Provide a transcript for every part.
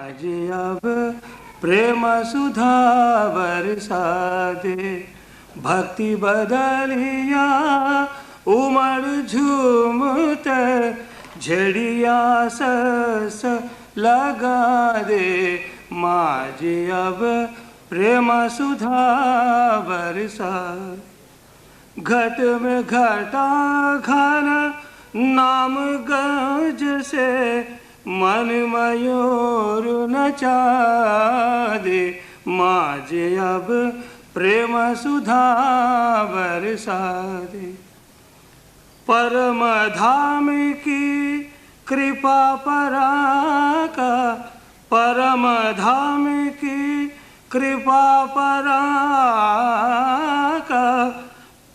माजी अब प्रेम सुधा बरसा दे, भक्ति बदलिया उमड़ झूमते, झड़िया सस लगा दे, माजी अब प्रेम सुधा बरसा। घट में घटा घन नाम गज से, मन मयूर नचा दे, माजे अब प्रेम सुधा बरसा दे। परम धाम की कृपा पराका, परम धाम की कृपा पराका,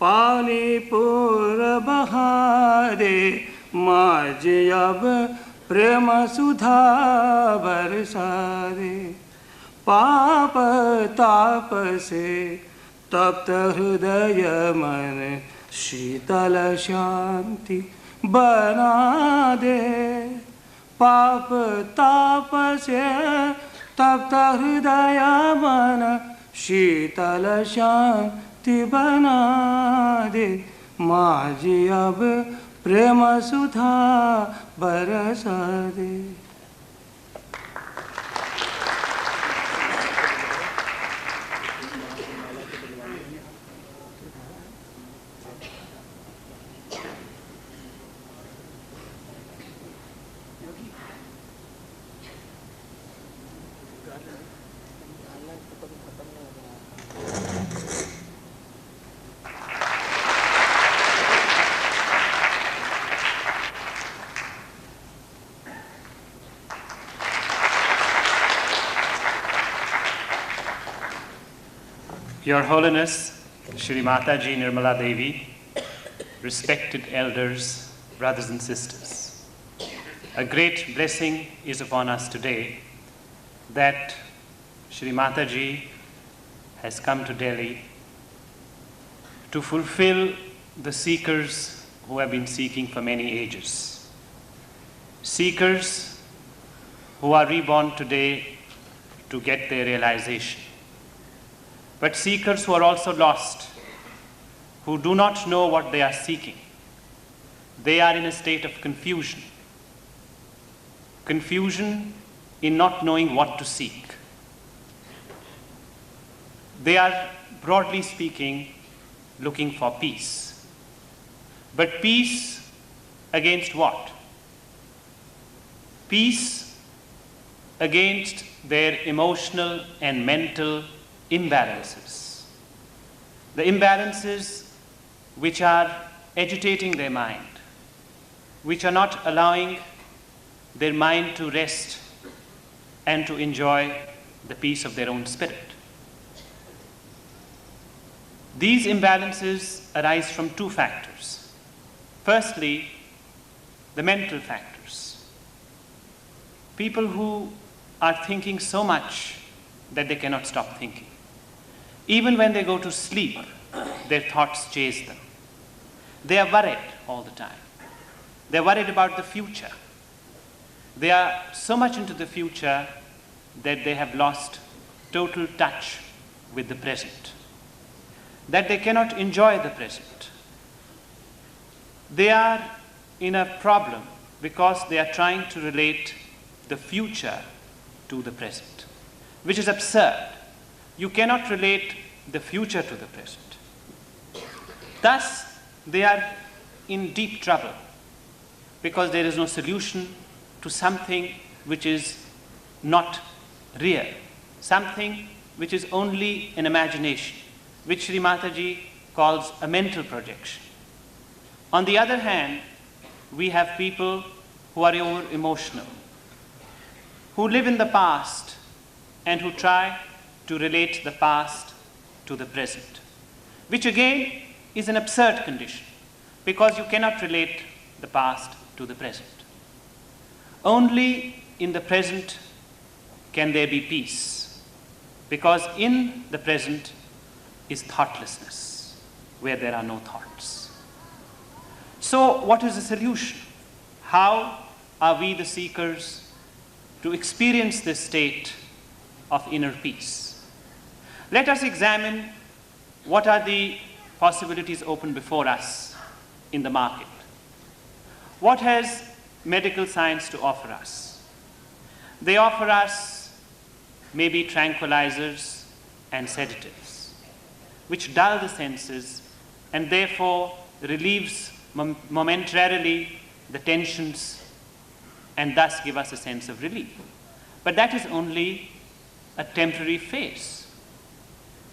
पानी पूर बहा दे, माजे अब प्रेम सुधा बरसा दे। पाप ताप से तप्त हृदय मन, शीतल शांति बना दे, पाप ताप से तप्त हृदय मन, शीतल शांति बना दे, माजी अब प्रेम सुधा बरसा दे। Your Holiness, Shri Mataji Nirmala Devi, respected elders, brothers and sisters, a great blessing is upon us today that Shri Mataji has come to Delhi to fulfill the seekers who have been seeking for many ages. Seekers who are reborn today to get their realization. But seekers who are also lost, who do not know what they are seeking. They are in a state of confusion. Confusion in not knowing what to seek. They are, broadly speaking, looking for peace. But peace against what? Peace against their emotional and mental imbalances. The imbalances which are agitating their mind, which are not allowing their mind to rest and to enjoy the peace of their own spirit. These imbalances arise from two factors. Firstly, the mental factors. People who are thinking so much that they cannot stop thinking. Even when they go to sleep, their thoughts chase them. They are worried all the time. They are worried about the future. They are so much into the future that they have lost total touch with the present, that they cannot enjoy the present. They are in a problem because they are trying to relate the future to the present, which is absurd. You cannot relate the future to the present. Thus, they are in deep trouble because there is no solution to something which is not real, something which is only an imagination, which Sri Mataji calls a mental projection. On the other hand, we have people who are over-emotional, who live in the past and who try to relate the past to the present, which again is an absurd condition because you cannot relate the past to the present. Only in the present can there be peace, because in the present is thoughtlessness, where there are no thoughts. So what is the solution? How are we, the seekers, to experience this state of inner peace. Let us examine what are the possibilities open before us in the market. What has medical science to offer us? They offer us maybe tranquilizers and sedatives, which dull the senses and therefore relieves momentarily the tensions and thus give us a sense of relief. But that is only a temporary phase.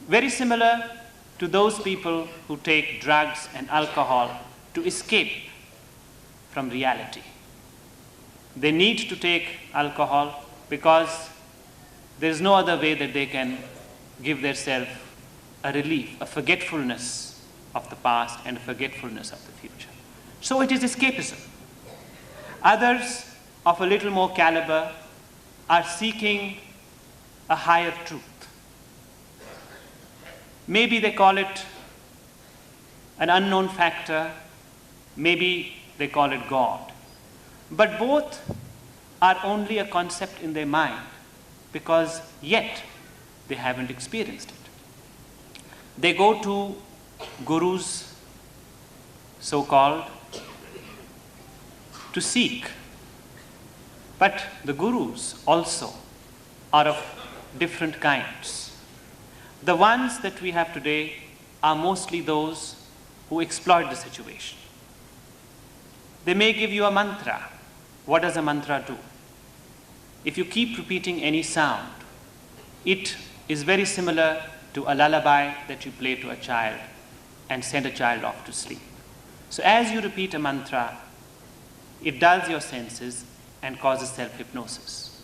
Very similar to those people who take drugs and alcohol to escape from reality. They need to take alcohol because there is no other way that they can give themselves a relief, a forgetfulness of the past and a forgetfulness of the future. So it is escapism. Others of a little more caliber are seeking a higher truth. Maybe they call it an unknown factor, maybe they call it God. But both are only a concept in their mind because yet they haven't experienced it. They go to gurus, so-called, to seek. But the gurus also are of different kinds. The ones that we have today are mostly those who exploit the situation. They may give you a mantra. What does a mantra do? If you keep repeating any sound, it is very similar to a lullaby that you play to a child and send a child off to sleep. So as you repeat a mantra, it dulls your senses and causes self-hypnosis,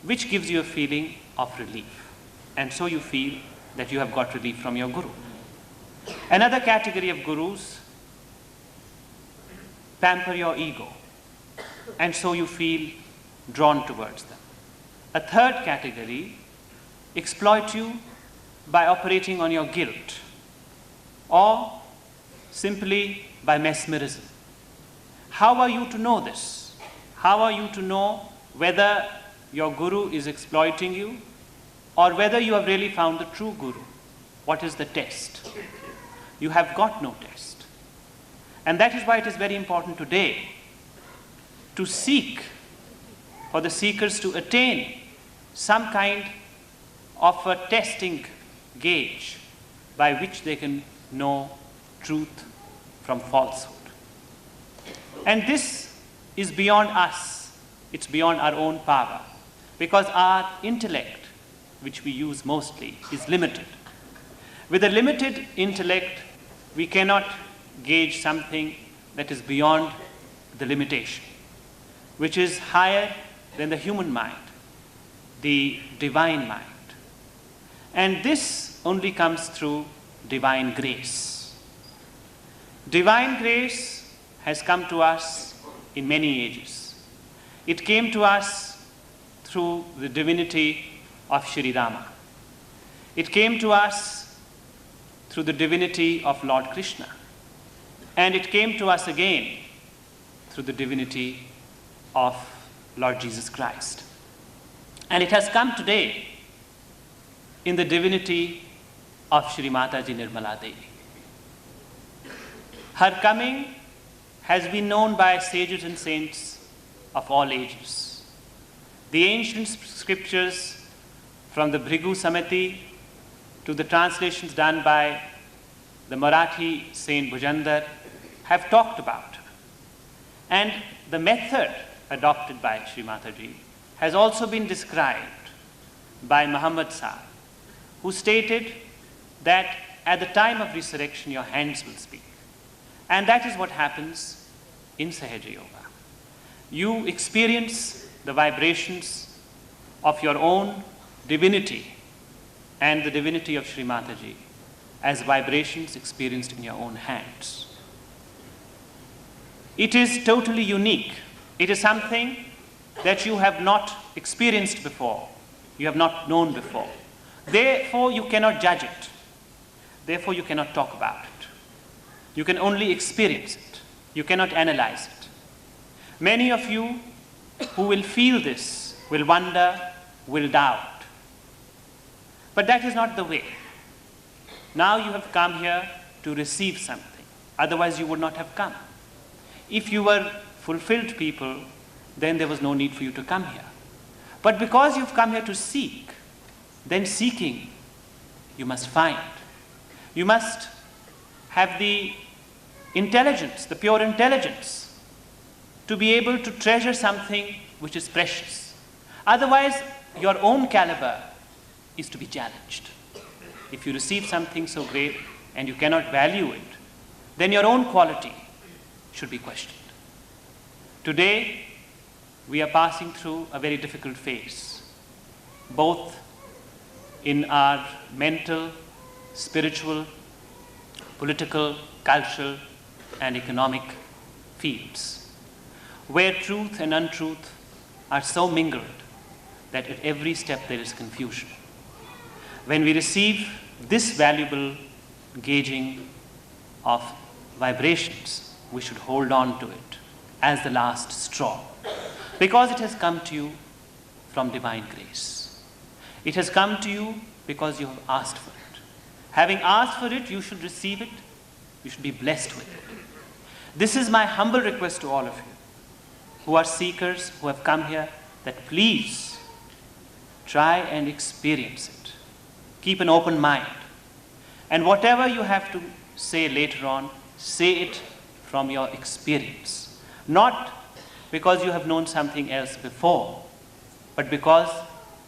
which gives you a feeling of relief. And so you feel that you have got relief from your guru. Another category of gurus pamper your ego, and so you feel drawn towards them. A third category exploit you by operating on your guilt or simply by mesmerism. How are you to know this? How are you to know whether your guru is exploiting you or whether you have really found the true guru? What is the test? You have got no test. And that is why it is very important today to seek, for the seekers to attain some kind of a testing gauge by which they can know truth from falsehood. And this is beyond us. It's beyond our own power, because our intellect, which we use mostly, is limited. With a limited intellect, we cannot gauge something that is beyond the limitation, which is higher than the human mind, the divine mind. And this only comes through divine grace. Divine grace has come to us in many ages. It came to us through the divinity of Sri Rama. It came to us through the divinity of Lord Krishna. And it came to us again through the divinity of Lord Jesus Christ. And it has come today in the divinity of Shri Mataji Nirmala Devi. Her coming has been known by sages and saints of all ages. The ancient scriptures, from the Bhrigu Samiti to the translations done by the Marathi Saint Bhujandar, have talked about her. And the method adopted by Shri Mataji has also been described by Muhammad Sahib, who stated that at the time of resurrection, your hands will speak. And that is what happens in सहजय Yoga. You experience the vibrations of your own divinity and the divinity of Shri Mataji as vibrations experienced in your own hands. It is totally unique. It is something that you have not experienced before, you have not known before. Therefore, you cannot judge it. Therefore, you cannot talk about it. You can only experience it. You cannot analyze it. Many of you who will feel this, will wonder, will doubt. But that is not the way. Now you have come here to receive something. Otherwise you would not have come. If you were fulfilled people, then there was no need for you to come here. But because you've come here to seek, then seeking, you must find. You must have the intelligence, the pure intelligence, to be able to treasure something which is precious. Otherwise, your own caliber is to be challenged. If you receive something so great and you cannot value it, then your own quality should be questioned. Today, we are passing through a very difficult phase, both in our mental, spiritual, political, cultural, and economic fields, where truth and untruth are so mingled that at every step there is confusion. When we receive this valuable gauging of vibrations, we should hold on to it as the last straw, because it has come to you from divine grace. It has come to you because you have asked for it. Having asked for it, you should receive it. You should be blessed with it. This is my humble request to all of you who are seekers, who have come here, that please try and experience it. Keep an open mind. And whatever you have to say later on, say it from your experience. Not because you have known something else before, but because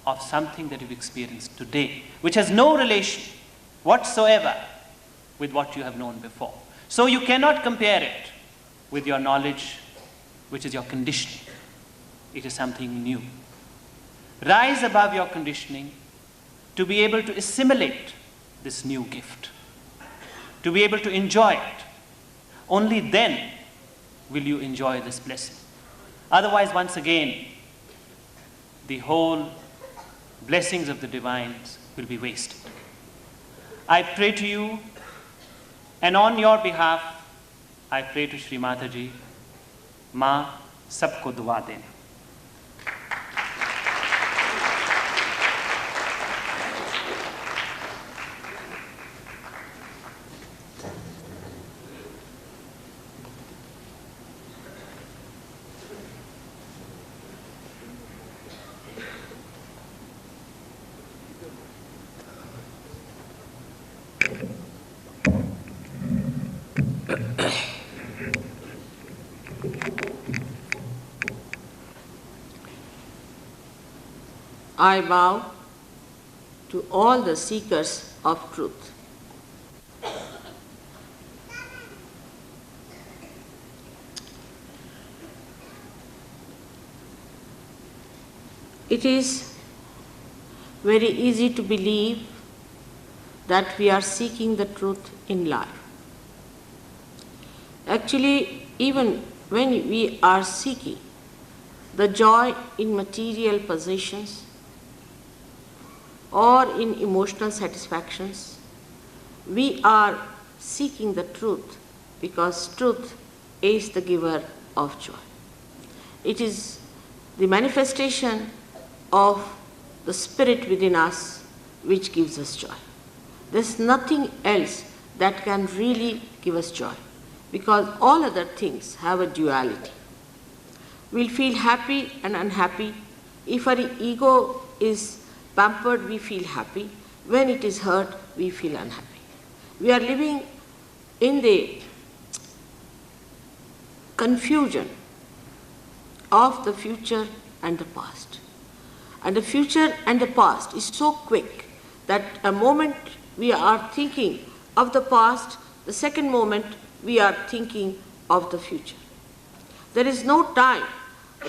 of something that you've experienced today, which has no relation whatsoever with what you have known before. So you cannot compare it with your knowledge, which is your conditioning. It is something new. Rise above your conditioning to be able to assimilate this new gift, to be able to enjoy it. Only then will you enjoy this blessing. Otherwise, once again, the whole blessings of the divines will be wasted. I pray to you, and on your behalf, I pray to Shri Mata Ji, माँ सबको दुआ देना. I bow to all the seekers of truth. It is very easy to believe that we are seeking the truth in life. Actually, even when we are seeking the joy in material possessions, or in emotional satisfactions, we are seeking the truth because truth is the giver of joy. It is the manifestation of the spirit within us which gives us joy. There's nothing else that can really give us joy because all other things have a duality. We'll feel happy and unhappy. If our ego is pampered, we feel happy. When it is hurt, we feel unhappy. We are living in the confusion of the future and the past. And the future and the past is so quick that a moment we are thinking of the past, the second moment we are thinking of the future. There is no time,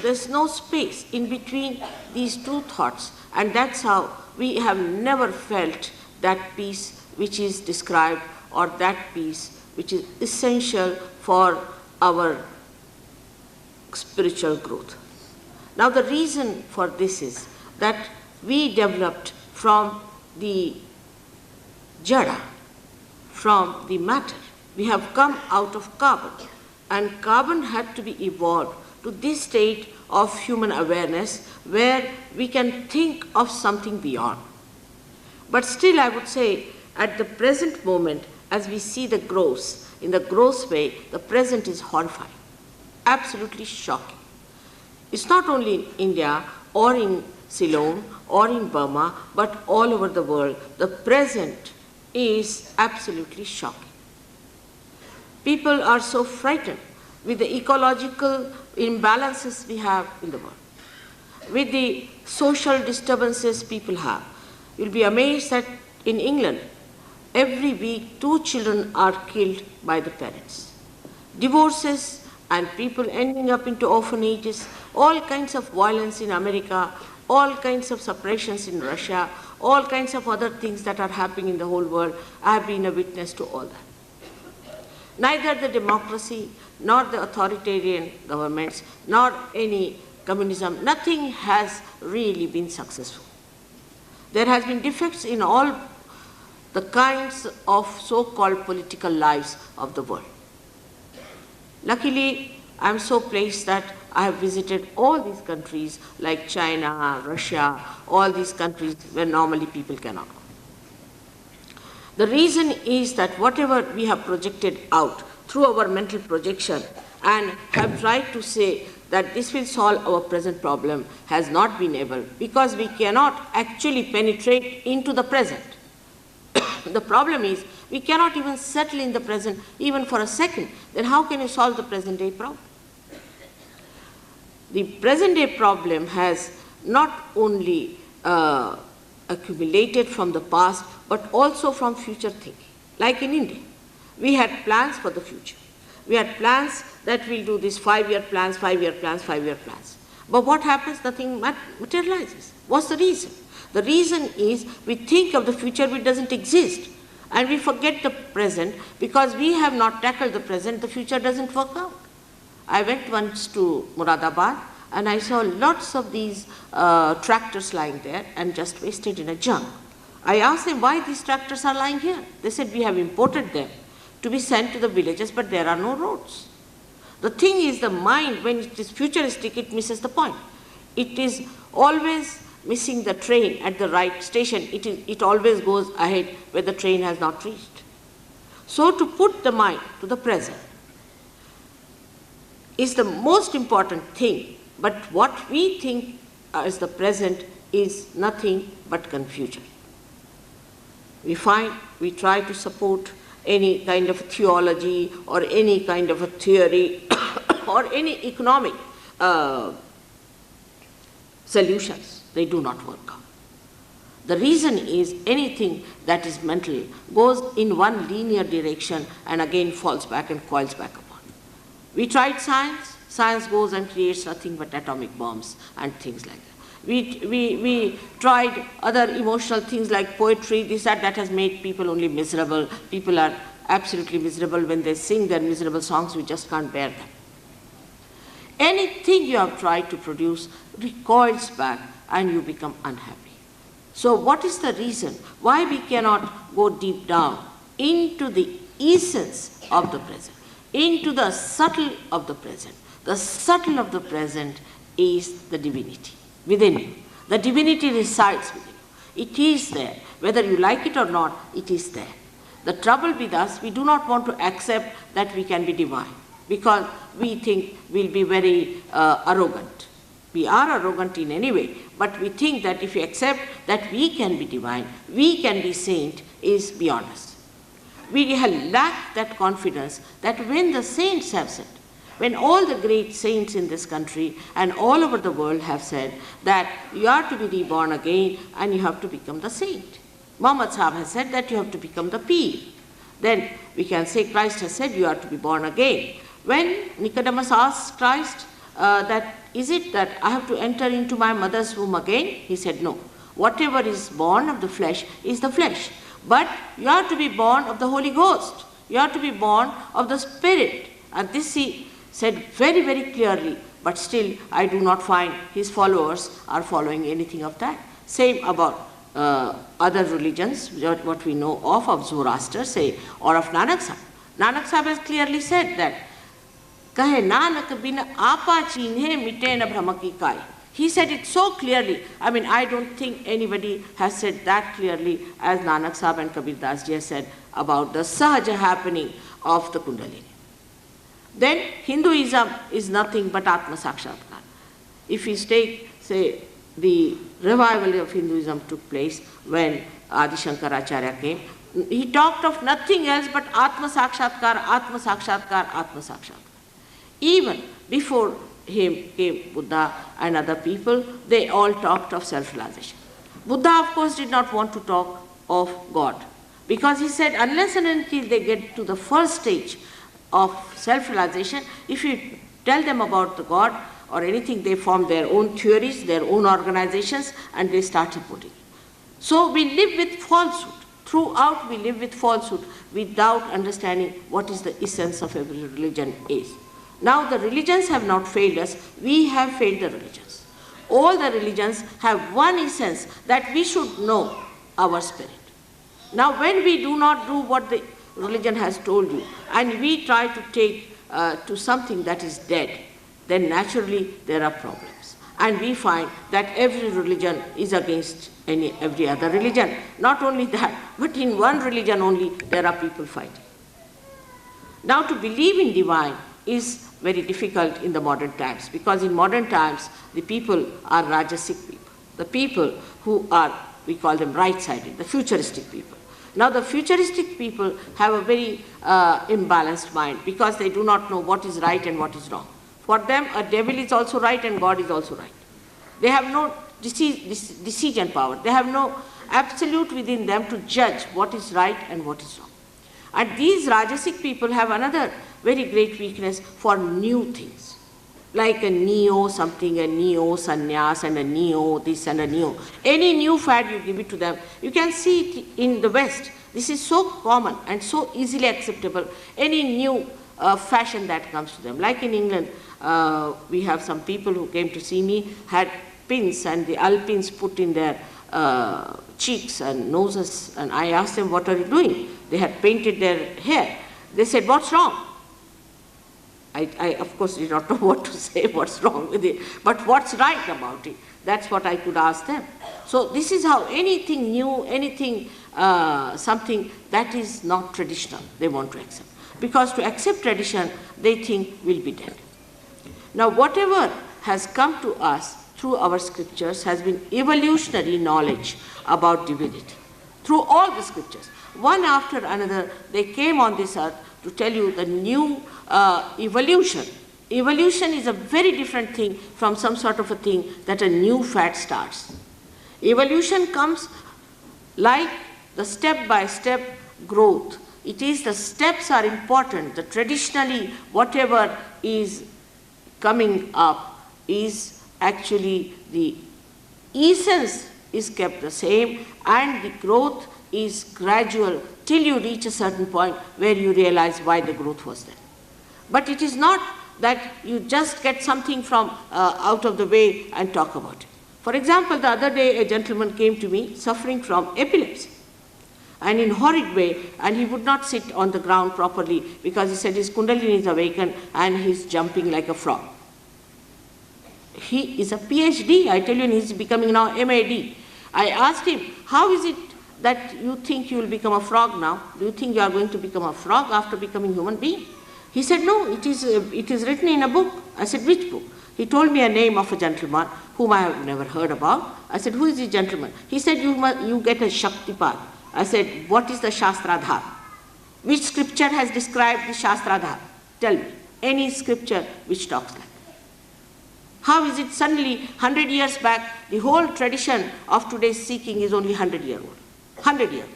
there is no space in between these two thoughts. And that's how we have never felt that peace which is described, or that peace which is essential for our spiritual growth. Now the reason for this is that we developed from the jada, from the matter. We have come out of carbon, and carbon had to be evolved to this state of human awareness where we can think of something beyond. But still, I would say, at the present moment, as we see the gross, in the gross way, the present is horrifying, absolutely shocking. It's not only in India or in Ceylon or in Burma, but all over the world. The present is absolutely shocking. People are so frightened with the ecological imbalances we have in the world, with the social disturbances people have. You'll be amazed that in England, every week 2 children are killed by the parents. Divorces and people ending up into orphanages, all kinds of violence in America, all kinds of suppressions in Russia, all kinds of other things that are happening in the whole world. I have been a witness to all that. Neither the democracy, nor the authoritarian governments, nor any communism, nothing has really been successful. There has been defects in all the kinds of so-called political lives of the world. Luckily, I am so pleased that I have visited all these countries like China, Russia, all these countries where normally people cannot go. The reason is that whatever we have projected out through our mental projection and have tried to say that this will solve our present problem has not been able, because we cannot actually penetrate into the present. The problem is we cannot even settle in the present even for a second. Then how can you solve the present day problem? The present day problem has not only accumulated from the past, but also from future thinking. Like in India, we had plans for the future. We had plans that we'll do this 5-year plans, 5-year plans, 5-year plans. But what happens? Nothing materializes. What's the reason? The reason is we think of the future which doesn't exist, and we forget the present. Because we have not tackled the present, the future doesn't work out. I went once to Muradabad and I saw lots of these tractors lying there and just wasted in a junk. I asked them why these tractors are lying here. They said we have imported them to be sent to the villages, but there are no roads. The thing is, the mind, when it is futuristic, it misses the point. It is always missing the train at the right station. It always goes ahead where the train has not reached. So to put the mind to the present is the most important thing, but what we think as the present is nothing but confusion. We try to support any kind of theology or any kind of a theory or any economic solutions. They do not work out. The reason is anything that is mental goes in one linear direction and again falls back and coils back upon. We tried science. Science goes and creates nothing but atomic bombs and things like that. We tried other emotional things like poetry, that has made people only miserable. People are absolutely miserable when they sing their miserable songs. We just can't bear them. Anything you have tried to produce recoils back and you become unhappy. So what is the reason why we cannot go deep down into the essence of the present, into the subtle of the present? The subtle of the present is the divinity within you. The divinity resides within you. It is there. Whether you like it or not, it is there. The trouble with us, we do not want to accept that we can be divine because we think we'll be very arrogant. We are arrogant in any way, but we think that if we accept that we can be divine, we can be saint, is beyond us. We lack that confidence that when the saints have said, when all the great saints in this country and all over the world have said that you are to be reborn again and you have to become the saint. Muhammad Sahib has said that you have to become the Peer. Then we can say Christ has said you are to be born again. When Nicodemus asked Christ that is it that I have to enter into my mother's womb again? He said no. Whatever is born of the flesh is the flesh. But you are to be born of the Holy Ghost. You are to be born of the Spirit. And this he said very, very clearly, but still I do not find his followers are following anything of that. Same about other religions, what we know of Zoroaster, say, or of Nanak Sahib. Nanak Sahib has clearly said that Kahe nanak bin apa chinhe mite na bhrama ki kai. He said it so clearly. I mean, I don't think anybody has said that clearly as Nanak Sahib and Kabir Das ji has said about the Sahaja happening of the Kundalini. Then Hinduism is nothing but Atma Sakshatkar. If we take, say, the revival of Hinduism took place when Adi Shankaracharya came, he talked of nothing else but Atma Sakshatkar, Atma Sakshatkar, Atma Sakshatkar. Even before him came Buddha and other people, they all talked of self-realization. Buddha, of course, did not want to talk of God, because he said unless and until they get to the first stage of self-realization, if you tell them about the God or anything, they form their own theories, their own organizations, and they start reporting. So we live with falsehood. Throughout we live with falsehood without understanding what is the essence of every religion is. Now the religions have not failed us, we have failed the religions. All the religions have one essence, that we should know our spirit. Now when we do not do what the religion has told you, and we try to take to something that is dead, then naturally there are problems. And we find that every religion is against every other religion. Not only that, but in one religion only there are people fighting. Now to believe in divine is very difficult in the modern times, because in modern times the people are Rajasic people. The people who are, we call them right-sided, the futuristic people. Now the futuristic people have a very imbalanced mind, because they do not know what is right and what is wrong. For them, a devil is also right and God is also right. They have no decision power. They have no absolute within them to judge what is right and what is wrong. And these Rajasic people have another very great weakness for new things, like a neo something, a neo sannyas and a neo this and a neo. Any new fad you give it to them, you can see it in the West. This is so common and so easily acceptable. Any new fashion that comes to them. Like in England, we have some people who came to see me, had pins and the alpins put in their cheeks and noses, and I asked them, what are you doing? They had painted their hair. They said, what's wrong? I of course did not know what to say, what's wrong with it, but what's right about it? That's what I could ask them. So this is how anything new, anything, something that is not traditional, they want to accept. Because to accept tradition, they think will be dead. Now whatever has come to us through our scriptures has been evolutionary knowledge about divinity. Through all the scriptures, one after another, they came on this earth to tell you the new evolution. Evolution is a very different thing from some sort of a thing that a new fad starts. Evolution comes like the step-by-step growth. It is the steps are important. The traditionally whatever is coming up is actually the essence is kept the same, and the growth is gradual till you reach a certain point where you realize why the growth was there. But it is not that you just get something from out of the way and talk about it. For example, the other day a gentleman came to me suffering from epilepsy, and in horrid way, and he would not sit on the ground properly because he said his kundalini is awakened and he's jumping like a frog. He is a PhD, I tell you, and he's becoming now MAD. I asked him, how is it that you think you will become a frog now? Do you think you are going to become a frog after becoming human being? He said, no, it is written in a book. I said, which book? He told me a name of a gentleman whom I have never heard about. I said, who is this gentleman? He said, you get a Shaktipad. I said, what is the Shastradhar? Which scripture has described the Shastradhar? Tell me, any scripture which talks like that. How is it suddenly, 100 years back, the whole tradition of today's seeking is only 100-year-old? 100 years.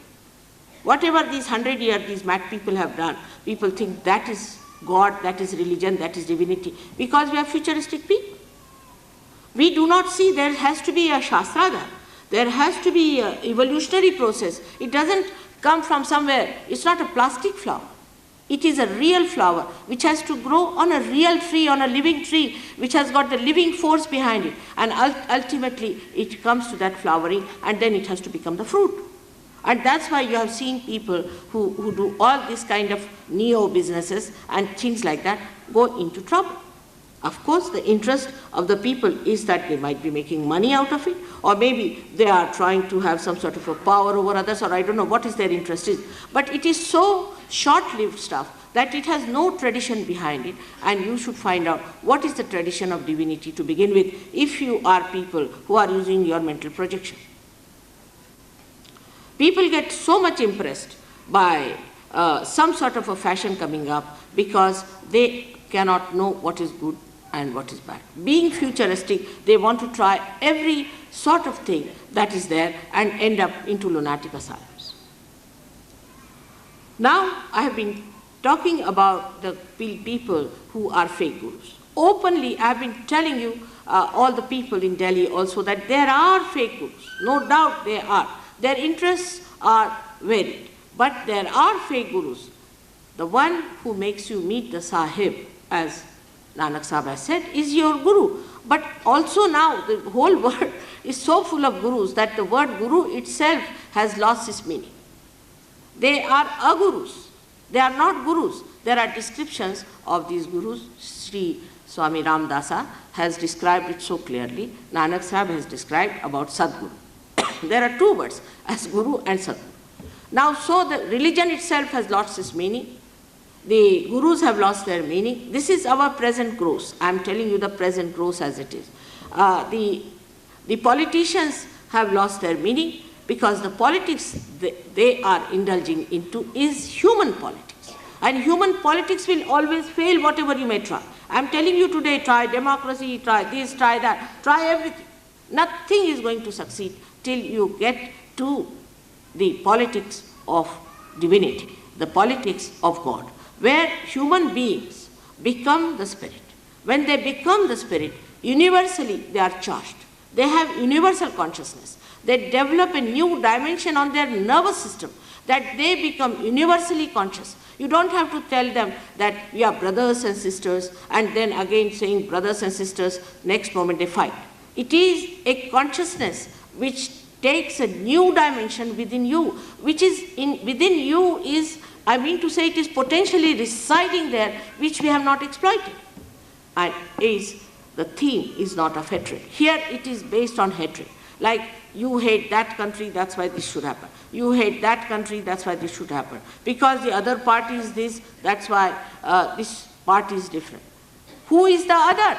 Whatever these 100-year, these mad people have done, people think that is God, that is religion, that is divinity, because we are futuristic people. We do not see there has to be a Shastradhar. There has to be an evolutionary process. It doesn't come from somewhere. It's not a plastic flower. It is a real flower which has to grow on a real tree, on a living tree, which has got the living force behind it. And ultimately, it comes to that flowering, and then it has to become the fruit. And that's why you have seen people who do all this kind of neo businesses and things like that. go into trouble. Of course, the interest of the people is that they might be making money out of it, or maybe they are trying to have some sort of a power over others, or I don't know what is their interest is. But it is so short-lived stuff that it has no tradition behind it, and you should find out what is the tradition of divinity to begin with if you are people who are using your mental projection. People get so much impressed by some sort of a fashion coming up because they cannot know what is good and what is bad. Being futuristic, they want to try every sort of thing that is there and end up into lunatic asylums. Now, I have been talking about the people who are fake gurus. Openly, I have been telling you, all the people in Delhi also, that there are fake gurus. No doubt there are. Their interests are varied, but there are fake gurus. The one who makes you meet the Sahib, as Nanak Sahib has said, is your guru. But also now the whole world is so full of gurus that the word guru itself has lost its meaning. They are agurus. They are not gurus. There are descriptions of these gurus. Sri Swami Ramdasa has described it so clearly. Nanak Sahib has described about Sadguru. There are two words, as guru and Sadguru. Now, so the religion itself has lost its meaning. The gurus have lost their meaning. This is our present gross. I am telling you the present gross as it is. The politicians have lost their meaning because the politics they are indulging into is human politics. And human politics will always fail whatever you may try. I am telling you today, try democracy, try this, try that, try everything. Nothing is going to succeed till you get to the politics of divinity, the politics of God, where human beings become the spirit. When they become the spirit, universally they are charged. They have universal consciousness. They develop a new dimension on their nervous system, that they become universally conscious. You don't have to tell them that we are brothers and sisters, and then again saying brothers and sisters, next moment they fight. It is a consciousness which takes a new dimension within you, which is within you is, I mean to say, it is potentially residing there, which we have not exploited. And the theme is not of hatred. Here it is based on hatred. Like, you hate that country, that's why this should happen. You hate that country, that's why this should happen. Because the other party is this, that's why this party is different. Who is the other?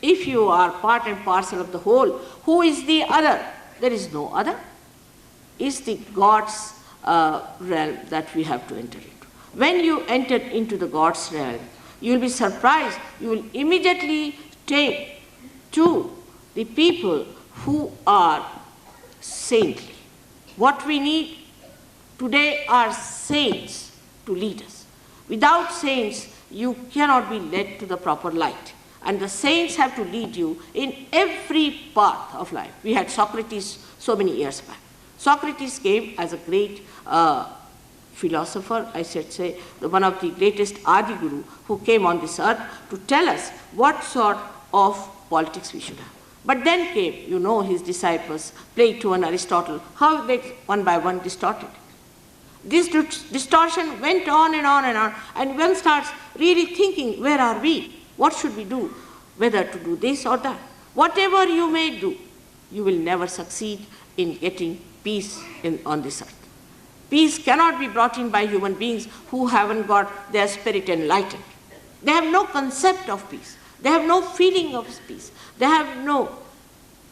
If you are part and parcel of the whole, who is the other? There is no other. It's the God's realm that we have to enter into. When you enter into the God's realm, you will be surprised. You will immediately take to the people who are saintly. What we need today are saints to lead us. Without saints, you cannot be led to the proper light. And the saints have to lead you in every path of life. We had Socrates so many years back. Socrates came as a great philosopher, I should say, one of the greatest Adi Guru who came on this earth to tell us what sort of politics we should have. But then came, his disciples, Plato and Aristotle, how they one by one distorted. This distortion went on and on and on, and one starts really thinking, where are we? What should we do? Whether to do this or that. Whatever you may do, you will never succeed in getting peace on this earth. Peace cannot be brought in by human beings who haven't got their spirit enlightened. They have no concept of peace. They have no feeling of peace. They have no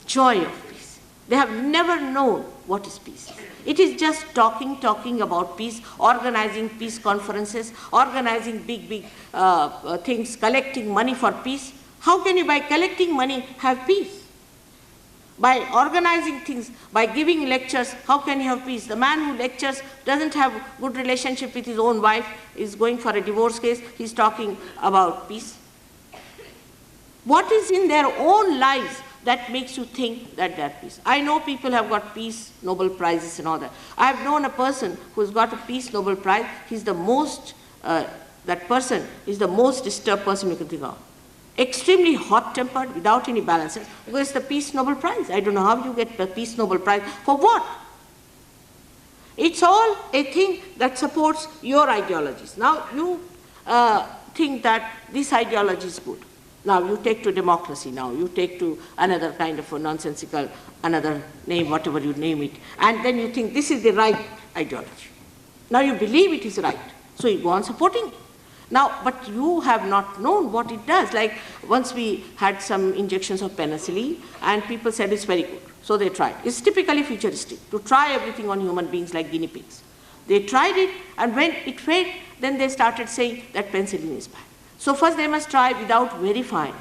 joy of peace. They have never known what is peace. It is just talking about peace, organizing peace conferences, organizing big things, collecting money for peace. How can you, by collecting money, have peace? By organizing things, by giving lectures, how can you have peace? The man who lectures doesn't have a good relationship with his own wife, is going for a divorce case, he's talking about peace. What is in their own lives that makes you think that they're peace? I know people have got peace Nobel Prizes and all that. I have known a person who's got a peace Nobel Prize. He's the most, that person is the most disturbed person you can think of. Extremely hot-tempered, without any balances, because it's the Peace Nobel Prize. I don't know how you get the Peace Nobel Prize. For what? It's all a thing that supports your ideologies. Now, you think that this ideology is good. Now you take to democracy now, you take to another kind of a nonsensical, another name, whatever you name it, and then you think this is the right ideology. Now you believe it is right, so you go on supporting it. Now, but you have not known what it does. Like once we had some injections of penicillin and people said it's very good, so they tried. It's typically futuristic, to try everything on human beings like guinea pigs. They tried it, and when it failed, then they started saying that penicillin is bad. So first they must try without verifying.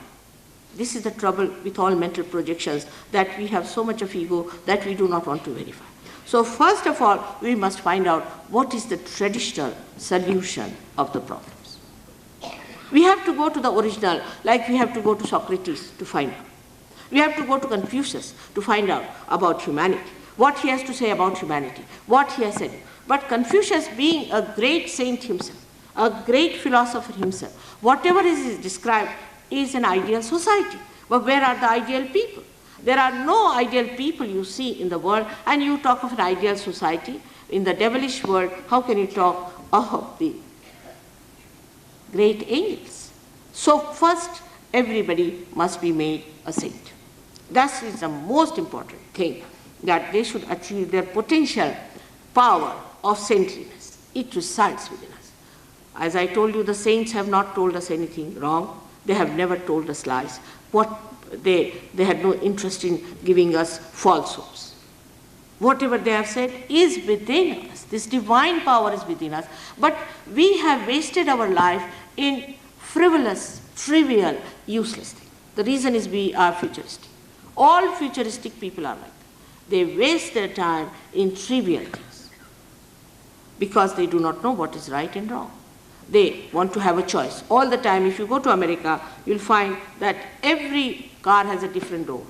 This is the trouble with all mental projections, that we have so much of ego that we do not want to verify. So first of all, we must find out what is the traditional solution of the problems. We have to go to the original, like we have to go to Socrates to find out. We have to go to Confucius to find out about humanity, what he has to say about humanity, what he has said. But Confucius, being a great saint himself, a great philosopher himself, whatever is described is an ideal society. But where are the ideal people? There are no ideal people you see in the world, and you talk of an ideal society. In the devilish world, how can you talk of the great angels? So first, everybody must be made a saint. That is the most important thing, that they should achieve their potential power of saintliness. It resides within us. As I told you, the saints have not told us anything wrong. They have never told us lies. They had no interest in giving us falsehoods. Whatever they have said is within us. This divine power is within us. But we have wasted our life in frivolous, trivial, useless things. The reason is we are futuristic. All futuristic people are like that. They waste their time in trivial things because they do not know what is right and wrong. They want to have a choice. All the time, if you go to America, you'll find that every car has a different door.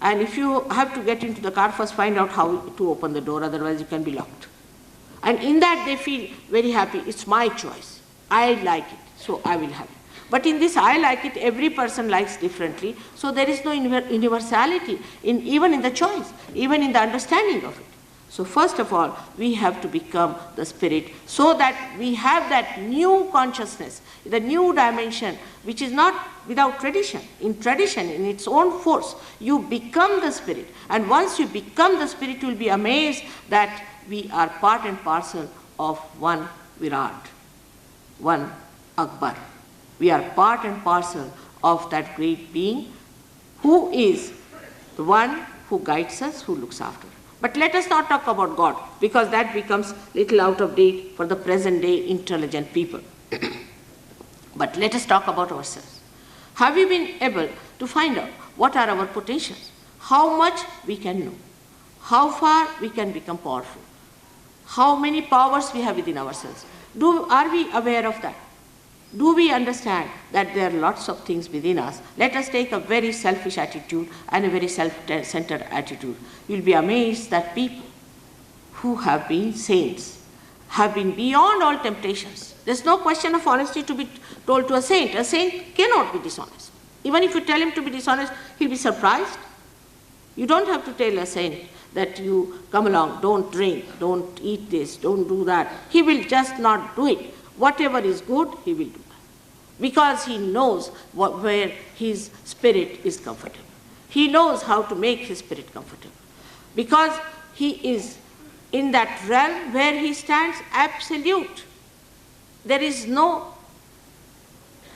And if you have to get into the car, first find out how to open the door, otherwise you can be locked. And in that they feel very happy. It's my choice. I like it, so I will have it. But in this I like it, every person likes differently, so there is no universality even in the choice, even in the understanding of it. So first of all, we have to become the spirit so that we have that new consciousness, the new dimension, which is not without tradition. In tradition, in its own force, you become the spirit. And once you become the spirit, you will be amazed that we are part and parcel of one Virat, one Akbar. We are part and parcel of that great being who is the one who guides us, who looks after us. But let us not talk about God, because that becomes little out of date for the present day intelligent people. But let us talk about ourselves. Have we been able to find out what are our potentials? How much we can know? How far we can become powerful? How many powers we have within ourselves? Are we aware of that? Do we understand that there are lots of things within us? Let us take a very selfish attitude and a very self-centered attitude. You'll be amazed that people who have been saints have been beyond all temptations. There's no question of honesty to be told to a saint. A saint cannot be dishonest. Even if you tell him to be dishonest, he'll be surprised. You don't have to tell a saint that you come along, don't drink, don't eat this, don't do that. He will just not do it. Whatever is good, he will do that. Because he knows where his spirit is comfortable. He knows how to make his spirit comfortable. Because he is in that realm where he stands absolute. There is no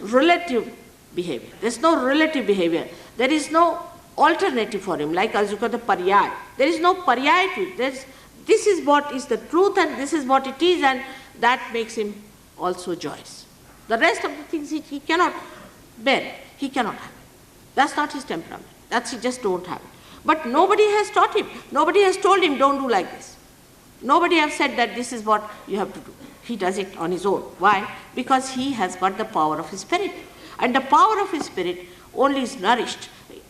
relative behavior. There's no relative behavior. There is no alternative for him, like as you call the paryaya. There is no paryaya to it. This is what is the truth and this is what it is, and that makes him also joyous. The rest of the things he cannot bear it. He cannot have it. That's not his temperament. He just don't have it. But nobody has taught him. Nobody has told him, don't do like this. Nobody has said that this is what you have to do. He does it on his own. Why? Because he has got the power of his spirit. And the power of his spirit only is nourished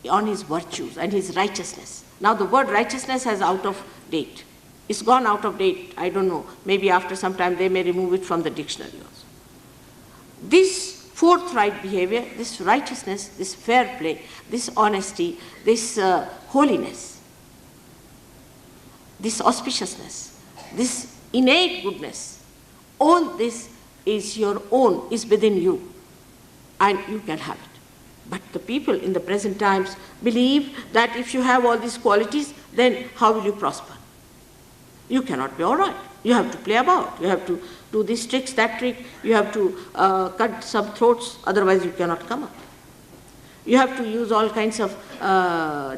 on his virtues and his righteousness. Now the word righteousness has out of date. It's gone out of date. I don't know. Maybe after some time they may remove it from the dictionary also. This forthright behavior, this righteousness, this fair play, this honesty, this holiness, this auspiciousness, this innate goodness, all this is your own, is within you, and you can have it. But the people in the present times believe that if you have all these qualities, then how will you prosper? You cannot be all right. You have to play about. You have to do this tricks, that trick. You have to cut some throats, otherwise you cannot come up. You have to use all kinds of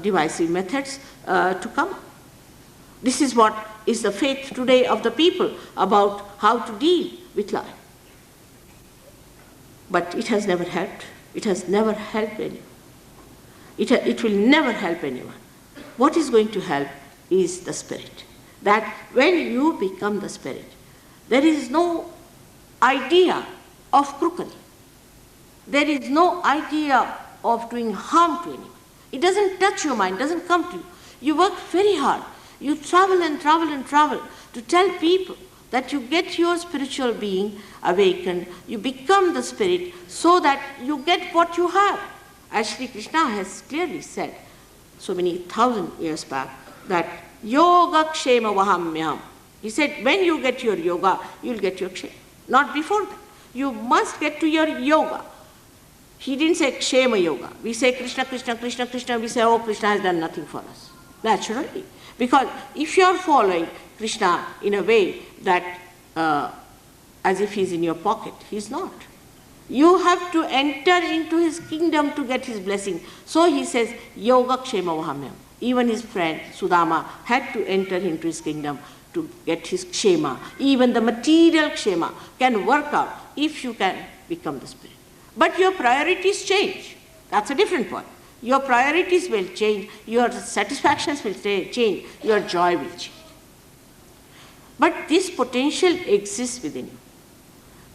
divisive methods to come up. This is what is the faith today of the people about how to deal with life. But it has never helped. It has never helped anyone. It will never help anyone. What is going to help is the spirit. That when you become the spirit, there is no idea of crookery. There is no idea of doing harm to anyone. It doesn't touch your mind, doesn't come to you. You work very hard. You travel and travel and travel to tell people that you get your spiritual being awakened, you become the spirit so that you get what you have. As Sri Krishna has clearly said so many thousand years back, that yoga kshema vahamyam. He said, when you get your yoga, you'll get your kshema. Not before that. You must get to your yoga. He didn't say kshema yoga. We say Krishna, Krishna, Krishna, Krishna. We say, oh, Krishna has done nothing for us. Naturally. Because if you are following Krishna in a way that as if he's in your pocket, he's not. You have to enter into his kingdom to get his blessing. So he says, yoga kshema vahamyam. Even his friend Sudama had to enter into his kingdom to get his kshema. Even the material kshema can work out if you can become the spirit. But your priorities change. That's a different point. Your priorities will change, your satisfactions will change, your joy will change. But this potential exists within you.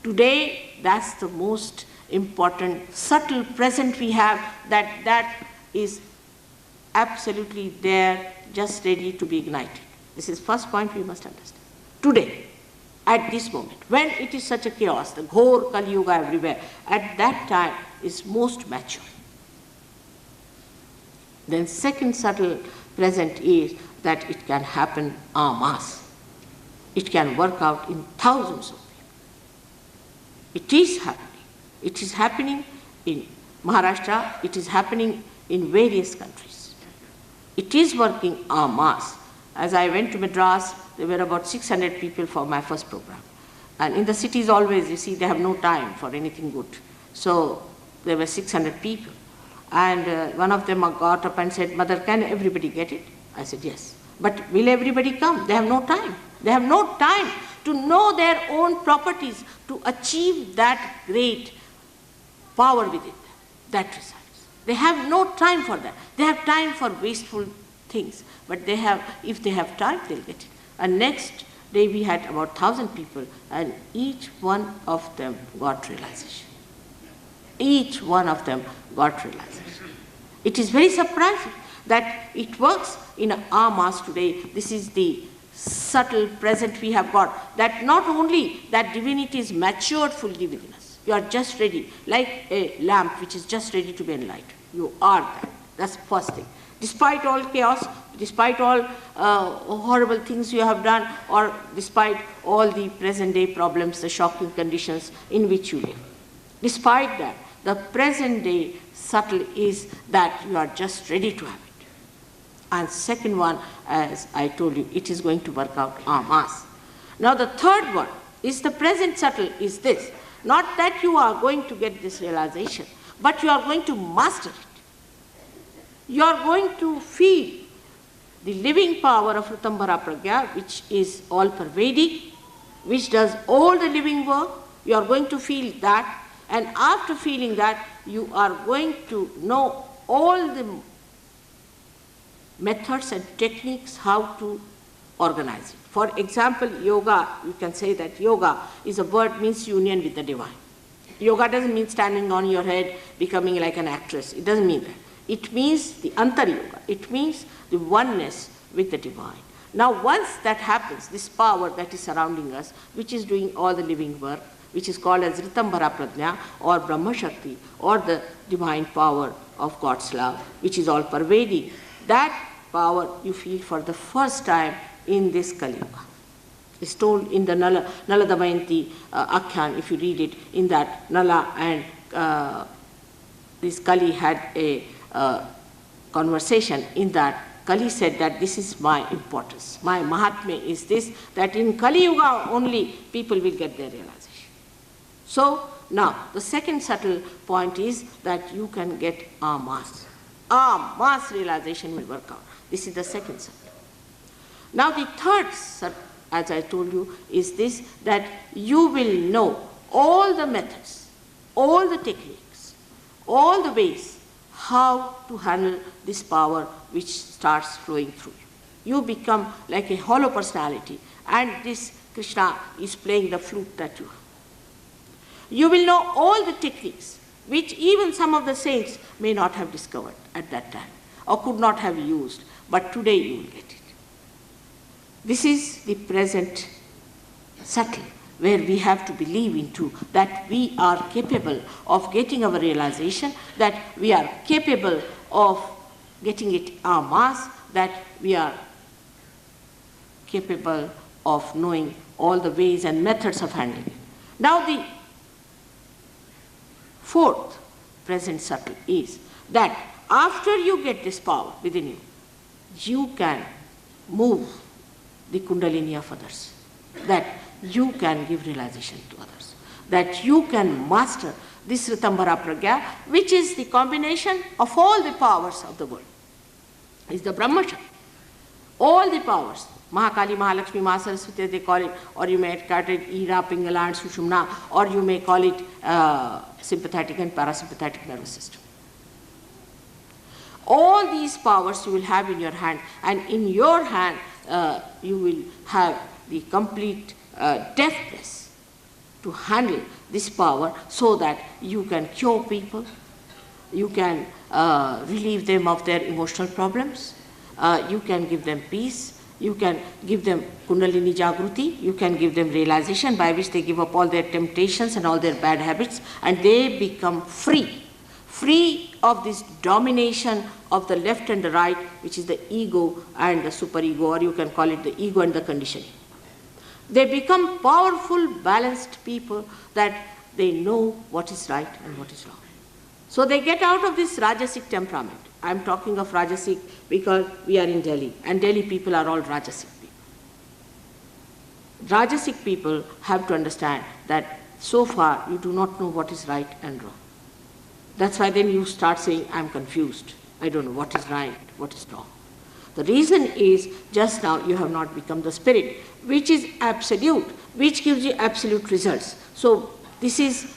Today, that's the most important, subtle present we have, that is absolutely there, just ready to be ignited. This is first point we must understand. Today, at this moment, when it is such a chaos, the ghor Kali Yuga everywhere, at that time is most mature. Then second subtle present is that it can happen en masse. It can work out in thousands of people. It is happening. It is happening in Maharashtra. It is happening in various countries. It is working en masse. As I went to Madras, there were about 600 people for my first program. And in the cities always, you see, they have no time for anything good. So there were 600 people. And one of them got up and said, Mother, can everybody get it? I said, yes. But will everybody come? They have no time. They have no time to know their own properties, to achieve that great power within them that resides. They have no time for that. They have time for wasteful things. But they have, if they have time, they'll get it. And next day we had about 1,000 people, and each one of them got realization. Each one of them got realization. It is very surprising that it works in en masse today. This is the subtle present we have got, that not only that divinity is matured fully within us, you are just ready, like a lamp which is just ready to be enlightened. You are that. That's the first thing. Despite all chaos, despite all horrible things you have done, or despite all the present day problems, the shocking conditions in which you live, despite that, the present day subtle is that you are just ready to have it. And second one, as I told you, it is going to work out en masse. Now the third one is the present subtle is this. Not that you are going to get this realization, but you are going to master it. You are going to feel the living power of Ritambhara Pragya, which is all pervading, which does all the living work. You are going to feel that, and after feeling that, you are going to know all the methods and techniques how to organize it. For example, yoga, you can say that yoga is a word means union with the divine. Yoga doesn't mean standing on your head, becoming like an actress. It doesn't mean that. It means the antar yoga. It means the oneness with the divine. Now once that happens, this power that is surrounding us, which is doing all the living work, which is called as Ritambhara Prajna or Brahma Shakti, or the divine power of God's love, which is all pervading, that power you feel for the first time in this Kali Yuga. It's told in the Nala Damayanti Akhyan, if you read it, in that Nala and this Kali had a conversation. In that, Kali said that this is my importance. My Mahatmya is this, that in Kali Yuga only people will get their realization. So now, the second subtle point is that you can get a mass. A mass realization will work out. This is the second subtle. Now the third subtle, as I told you, is this, that you will know all the methods, all the techniques, all the ways how to handle this power which starts flowing through you. You become like a hollow personality, and this Krishna is playing the flute that you have. You will know all the techniques which even some of the saints may not have discovered at that time or could not have used, but today you will get it. This is the present subtle, where we have to believe into that we are capable of getting our realization, that we are capable of getting it en masse, that we are capable of knowing all the ways and methods of handling it. Now the fourth present subtle is that after you get this power within you, you can move the kundalini of others, that you can give realization to others, that you can master this Ritambara Pragya, which is the combination of all the powers of the world. It's the Brahmacharya. All the powers, Mahakali, Mahalakshmi, Mahasaraswati, they call it, or you may call it Ira, Pingala and Sushumna, or you may call it sympathetic and parasympathetic nervous system. All these powers you will have in your hand, and in your hand you will have the complete deftness to handle this power, so that you can cure people, you can relieve them of their emotional problems, you can give them peace, you can give them Kundalini Jagruti, you can give them realization by which they give up all their temptations and all their bad habits, and they become free. Free of this domination of the left and the right, which is the ego and the superego, or you can call it the ego and the conditioning. They become powerful, balanced people, that they know what is right and what is wrong. So they get out of this Rajasic temperament. I am talking of Rajasic because we are in Delhi, and Delhi people are all Rajasic people. Rajasic people have to understand that so far you do not know what is right and wrong. That's why then you start saying, I'm confused. I don't know what is right, what is wrong. The reason is, just now you have not become the spirit, which is absolute, which gives you absolute results. So this is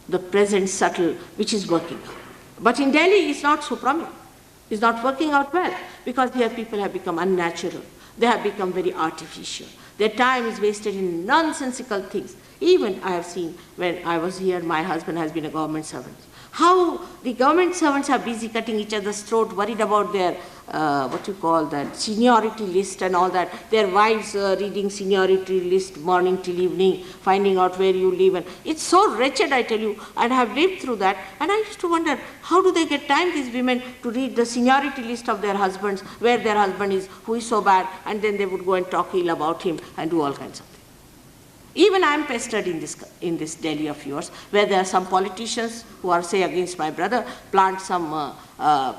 the present subtle which is working out. But in Delhi it's not so prominent. It's not working out well, because here people have become unnatural. They have become very artificial. Their time is wasted in nonsensical things. Even I have seen, when I was here, my husband has been a government servant, how the government servants are busy cutting each other's throat, worried about their, seniority list and all that. Their wives reading seniority list morning till evening, finding out where you live. And it's so wretched, I tell you, and I have lived through that. And I used to wonder, how do they get time, these women, to read the seniority list of their husbands, where their husband is, who is so bad, and then they would go and talk ill about him and do all kinds of things. Even I am pestered in this Delhi of yours, where there are some politicians who are, say, against my brother, plant some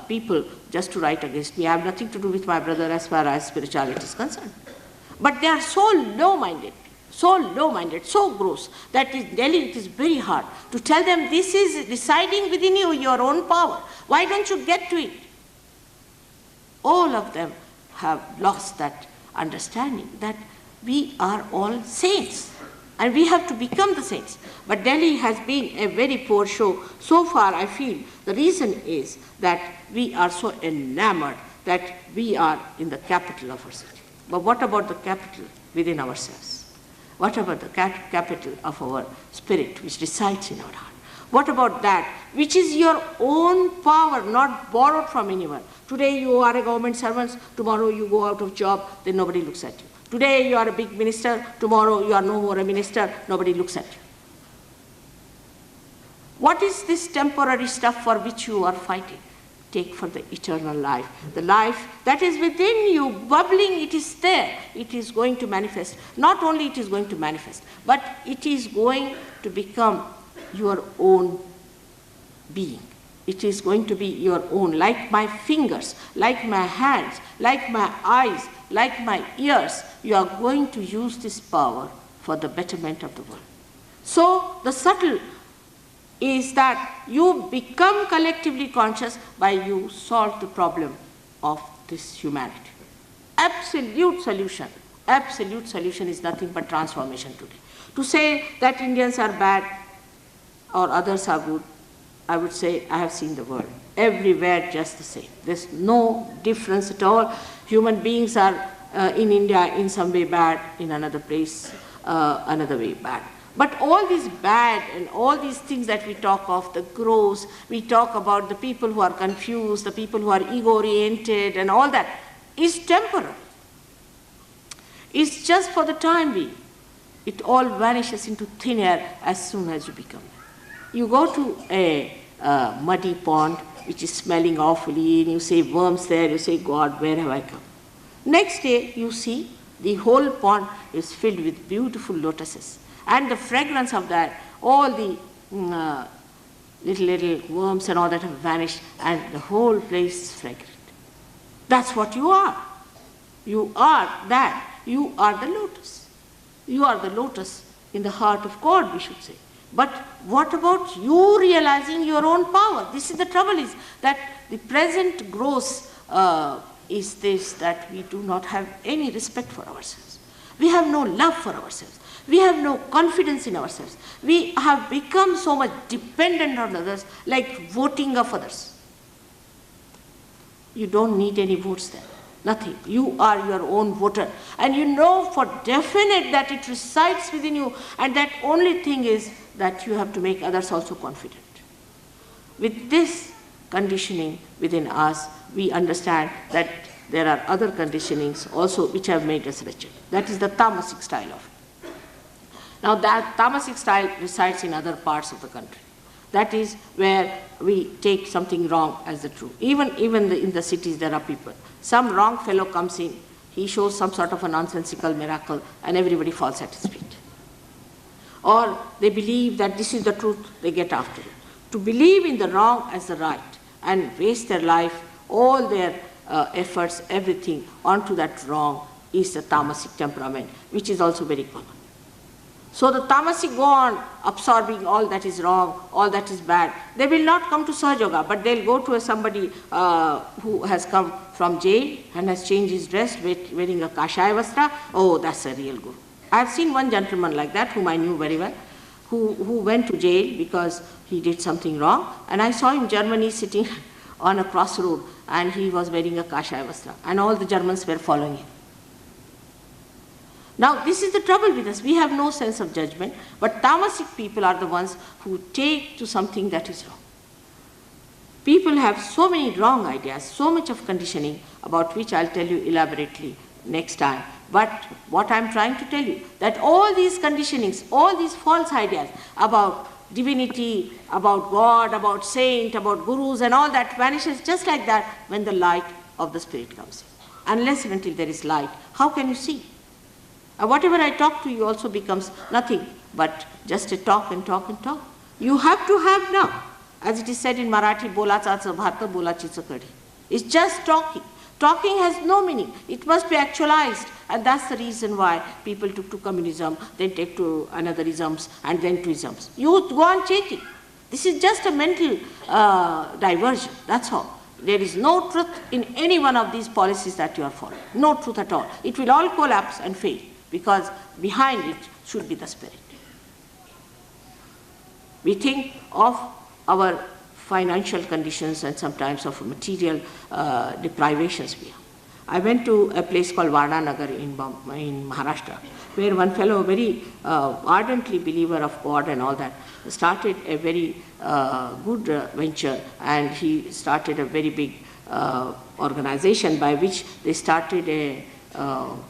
people just to write against me. I have nothing to do with my brother as far as spirituality is concerned. But they are so low-minded, so gross, that in Delhi it is very hard to tell them, this is residing within you, your own power. Why don't you get to it? All of them have lost that understanding that we are all saints. And we have to become the saints. But Delhi has been a very poor show. So far, I feel the reason is that we are so enamored that we are in the capital of our city. But what about the capital within ourselves? What about the capital of our spirit which resides in our heart? What about that which is your own power, not borrowed from anyone? Today you are a government servant, tomorrow you go out of job, then nobody looks at you. Today you are a big minister, tomorrow you are no more a minister, nobody looks at you. What is this temporary stuff for which you are fighting? take for the eternal life. The life that is within you, bubbling, it is there. It is going to manifest. Not only it is going to manifest, but it is going to become your own being. It is going to be your own, like my fingers, like my hands, like my eyes, like my ears. You are going to use this power for the betterment of the world. So the subtle is that you become collectively conscious by you solve the problem of this humanity. Absolute solution is nothing but transformation today. To say that Indians are bad or others are good, I would say I have seen the world. Everywhere just the same. There's no difference at all. Human beings are in India in some way bad, in another place another way bad. But all this bad and all these things that we talk of, the gross, we talk about the people who are confused, the people who are ego-oriented and all that, is temporal. It's just for the time being. It all vanishes into thin air as soon as you become. You go to a muddy pond which is smelling awfully and you say worms there, you say, God, where have I come? Next day you see the whole pond is filled with beautiful lotuses. And the fragrance of that, all the little worms and all that have vanished, and the whole place is fragrant. That's what you are. You are that. You are the lotus. You are the lotus in the heart of God, we should say. But what about you realizing your own power? This is the trouble, is that the present gross is this, that we do not have any respect for ourselves. We have no love for ourselves. We have no confidence in ourselves. We have become so much dependent on others, like voting of others. You don't need any votes there. Nothing. You are your own voter. And you know for definite that it resides within you, and that only thing is that you have to make others also confident. With this conditioning within us, we understand that there are other conditionings also which have made us wretched. That is the tamasic style of it. Now that tamasic style resides in other parts of the country. That is where we take something wrong as the true. Even in the cities there are people. Some wrong fellow comes in, he shows some sort of a nonsensical miracle and everybody falls at his feet. Or they believe that this is the truth, they get after it. To believe in the wrong as the right and waste their life, all their efforts, everything onto that wrong is the tamasic temperament, which is also very common. So the tamasic go on absorbing all that is wrong, all that is bad. They will not come to Sahaja Yoga, but they'll go to somebody who has come from jail and has changed his dress, wearing a kashaya vastra. Oh, that's a real guru. I have seen one gentleman like that, whom I knew very well, who went to jail because he did something wrong. And I saw him in Germany sitting on a crossroad, and he was wearing a kashaya vastra. And all the Germans were following him. Now, this is the trouble with us. We have no sense of judgment, but tamasic people are the ones who take to something that is wrong. People have so many wrong ideas, so much of conditioning, about which I'll tell you elaborately next time. But what I'm trying to tell you, that all these conditionings, all these false ideas about divinity, about God, about saint, about gurus and all that vanishes just like that when the light of the Spirit comes in. Unless and until there is light, how can you see? Whatever I talk to you also becomes nothing but just a talk and talk and talk. You have to have now, as it is said in Marathi, bola chacha bharta bola chicha kadi. It's just talking. Talking has no meaning. It must be actualized. And that's the reason why people took to communism, then take to another isms, and then to isms. You go on changing. This is just a mental diversion. That's all. There is no truth in any one of these policies that you are following. No truth at all. It will all collapse and fail, because behind it should be the Spirit. We think of our financial conditions and sometimes of material deprivations we have. I went to a place called Varnanagar in Maharashtra, where one fellow, very ardently believer of God and all that, started a very good venture, and he started a very big organization by which they started a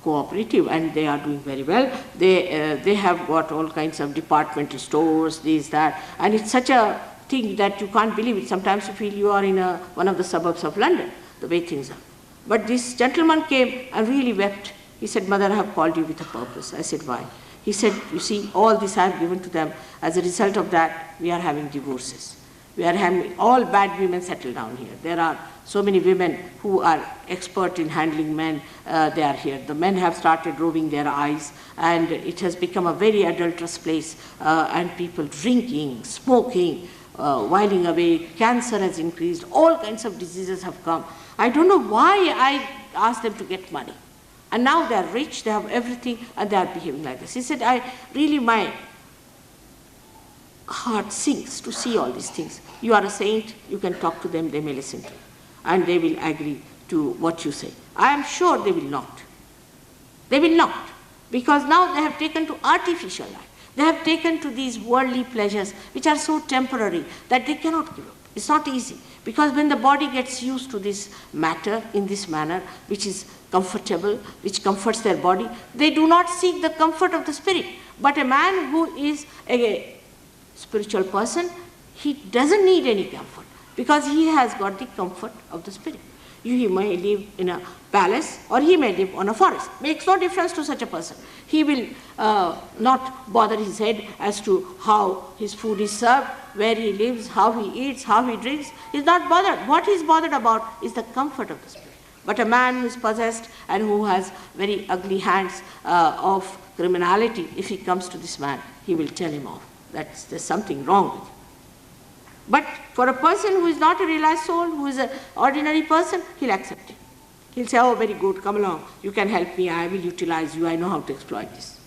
cooperative, and they are doing very well. They have got all kinds of departmental stores, this, that, and it's such a think that you can't believe it. Sometimes you feel you are in one of the suburbs of London, the way things are. But this gentleman came and really wept. He said, "Mother, I have called you with a purpose." I said, "Why?" He said, "You see, all this I have given to them. As a result of that, we are having divorces. We are having all bad women settle down here. There are so many women who are expert in handling men. They are here. The men have started rolling their eyes, and it has become a very adulterous place. And people drinking, smoking, whiling away. Cancer has increased. All kinds of diseases have come. I don't know why I asked them to get money. And now they are rich, they have everything, and they are behaving like this." He said, my heart sinks to see all these things. You are a saint, you can talk to them, they may listen to you, and they will agree to what you say. I am sure they will not. They will not, because now they have taken to artificial life. They have taken to these worldly pleasures, which are so temporary that they cannot give up. It's not easy, because when the body gets used to this matter in this manner, which is comfortable, which comforts their body, they do not seek the comfort of the spirit. But a man who is a spiritual person, he doesn't need any comfort, because he has got the comfort of the spirit. He may live in a palace or he may live on a forest. Makes no difference to such a person. He will not bother his head as to how his food is served, where he lives, how he eats, how he drinks. He's not bothered. What he's bothered about is the comfort of the spirit. But a man who is possessed and who has very ugly hands of criminality, if he comes to this man, he will tell him off that there's something wrong with you. But for a person who is not a realized soul, who is an ordinary person, he'll accept it. He'll say, "Oh, very good, come along, you can help me, I will utilize you, I know how to exploit this."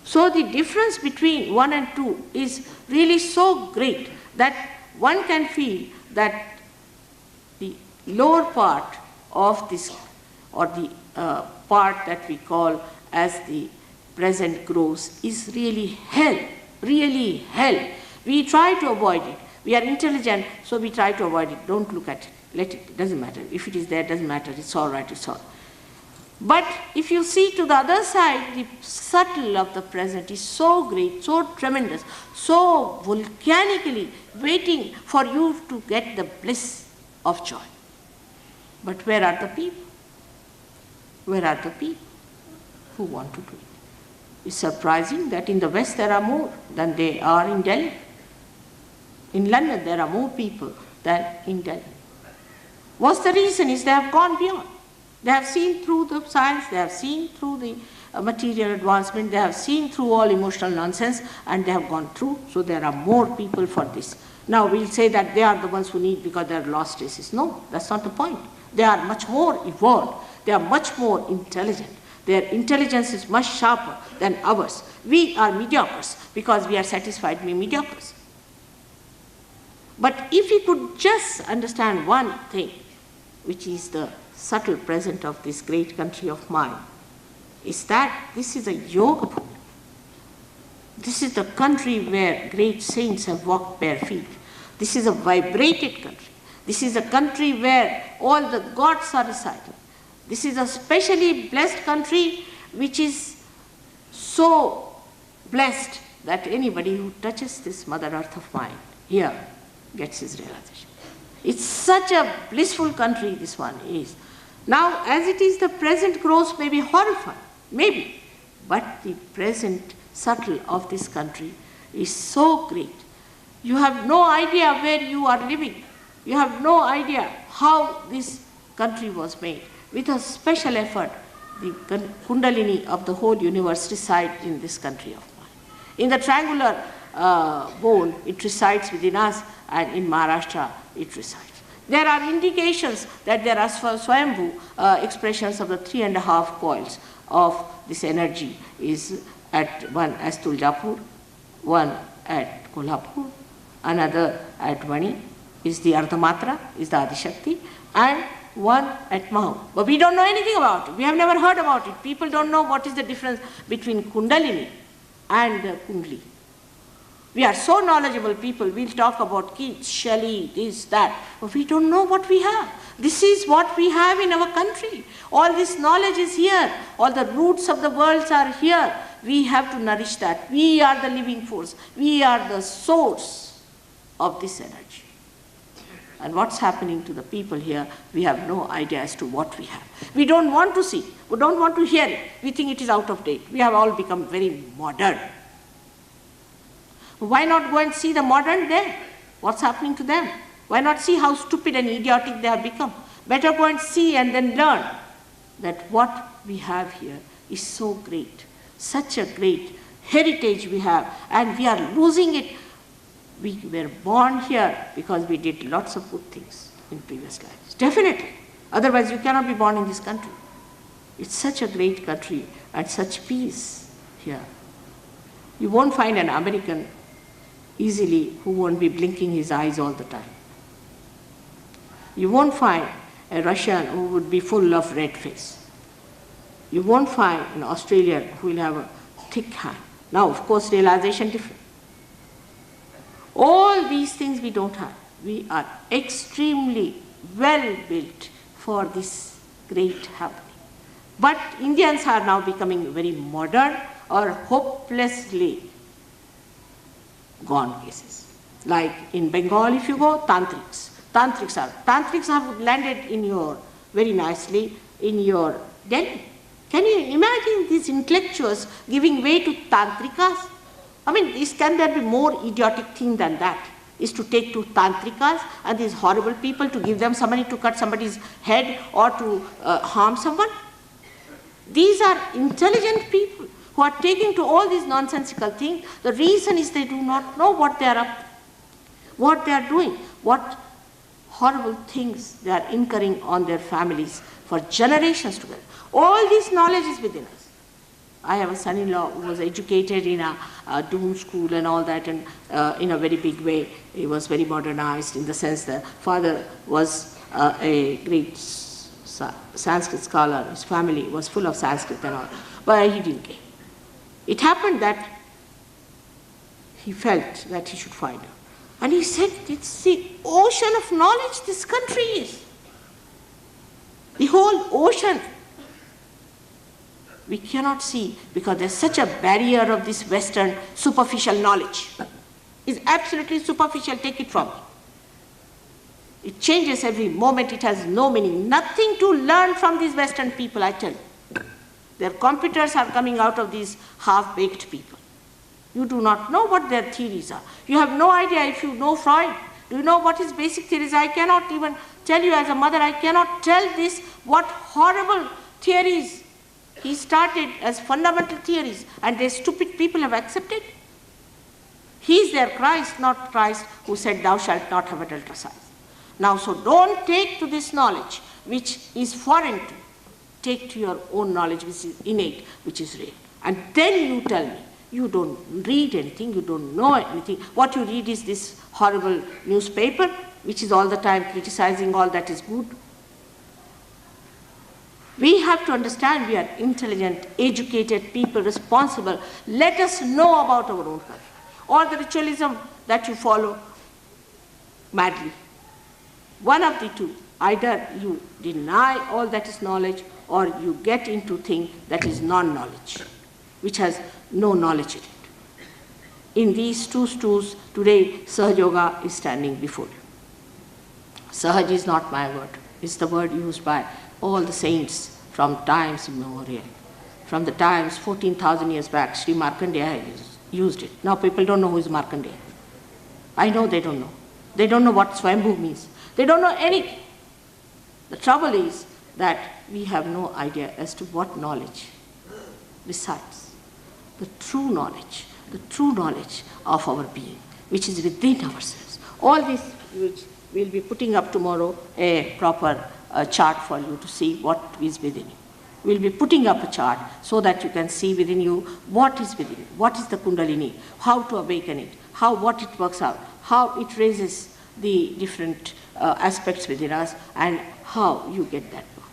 So the difference between 1 and 2 is really so great that one can feel that the lower part of this, or the part that we call as the present grows, is really hell, really hell. We try to avoid it. We are intelligent, so we try to avoid it. Don't look at it. Let it. It doesn't matter. If it is there, it doesn't matter. It's all right. It's all. But if you see to the other side, the subtle of the present is so great, so tremendous, so volcanically waiting for you to get the bliss of joy. But where are the people? Where are the people who want to do it? It's surprising that in the West there are more than they are in Delhi. In London there are more people than in Delhi. What's the reason? Is they have gone beyond. They have seen through the science, they have seen through the material advancement, they have seen through all emotional nonsense, and they have gone through, so there are more people for this. Now we'll say that they are the ones who need because they are lost races. No, that's not the point. They are much more evolved, they are much more intelligent. Their intelligence is much sharper than ours. We are mediocres because we are satisfied being mediocres. But if we could just understand one thing, which is the subtle present of this great country of mine, is that this is a yoga bhumi. This is the country where great saints have walked bare feet. This is a vibrated country. This is a country where all the gods are recited. This is a specially blessed country which is so blessed that anybody who touches this Mother Earth of mine here gets his realization. It's such a blissful country this one is. Now, as it is, the present grows may be horrifying, maybe, but the present subtle of this country is so great. You have no idea where you are living. You have no idea how this country was made. With a special effort, the Kundalini of the whole universe resides in this country of mine. In the triangular bone, it resides within us, and in Maharashtra, it resides. There are indications that there are Swayambhu expressions of the 3.5 coils of this energy is at one at Tuljapur, one at Kolhapur, another at Vani, is the Ardhamatra, is the Adishakti, and one at Mahu. But we don't know anything about it. We have never heard about it. People don't know what is the difference between Kundalini and Kundli. We are so knowledgeable people, we'll talk about Keats, Shelley, this, that, but we don't know what we have. This is what we have in our country. All this knowledge is here. All the roots of the worlds are here. We have to nourish that. We are the living force. We are the source of this energy. And what's happening to the people here, we have no idea as to what we have. We don't want to see, we don't want to hear it. We think it is out of date. We have all become very modern. Why not go and see the modern day? What's happening to them? Why not see how stupid and idiotic they have become? Better go and see and then learn that what we have here is so great, such a great heritage we have, and we are losing it. We were born here because we did lots of good things in previous lives. Definitely. Otherwise you cannot be born in this country. It's such a great country and such peace here. You won't find an American easily who won't be blinking his eyes all the time. You won't find a Russian who would be full of red face. You won't find an Australian who will have a thick hand. Now, of course, realization different. All these things we don't have. We are extremely well built for this great happening. But Indians are now becoming very modern or hopelessly gone cases. Like in Bengal, if you go, Tantrics. Tantrics have landed in your, very nicely, in your Delhi. Can you imagine these intellectuals giving way to Tantrikas? I mean, can there be more idiotic thing than that? Is to take to Tantrikas and these horrible people to give them some money to cut somebody's head or to harm someone? These are intelligent people who are taking to all these nonsensical things. The reason is they do not know what they are up to, what they are doing, what horrible things they are incurring on their families for generations together. All this knowledge is within us. I have a son-in-law who was educated in a Doom school and all that, and in a very big way. He was very modernized in the sense that father was a great Sanskrit scholar. His family was full of Sanskrit and all, but he didn't care. It happened that he felt that he should find out. And he said, it's the ocean of knowledge this country is. The whole ocean. We cannot see because there's such a barrier of this Western superficial knowledge. It's absolutely superficial, take it from me. It changes every moment, it has no meaning. Nothing to learn from these Western people, I tell you. Their computers are coming out of these half-baked people. You do not know what their theories are. You have no idea if you know Freud. Do you know what his basic theories are? I cannot even tell you as a mother, I cannot tell this, what horrible theories he started as fundamental theories, and these stupid people have accepted. He is their Christ, not Christ who said, thou shalt not have adulterous. Now, so don't take to this knowledge which is foreign to you. Take to your own knowledge which is innate, which is real. And then you tell me, you don't read anything, you don't know anything. What you read is this horrible newspaper, which is all the time criticizing all that is good. We have to understand we are intelligent, educated people, responsible. Let us know about our own country. Or the ritualism that you follow madly. One of the two. Either you deny all that is knowledge, or you get into thing that is non-knowledge, which has no knowledge in it. In these two stools, today सहज Yoga is standing before you. सहज is not my word. It's the word used by all the saints from times immemorial. From the times 14,000 years back, Sri Markandeya used it. Now people don't know who is Markandeya. I know they don't know. They don't know what Swayambhu means. They don't know anything. The trouble is that we have no idea as to what knowledge besides the true knowledge of our being, which is within ourselves. All this, which we'll be putting up tomorrow, a proper chart for you to see what is within you. We'll be putting up a chart so that you can see within you what is within you, what is the Kundalini, how to awaken it, what it works out, how it raises the different aspects within us, and how you get that work.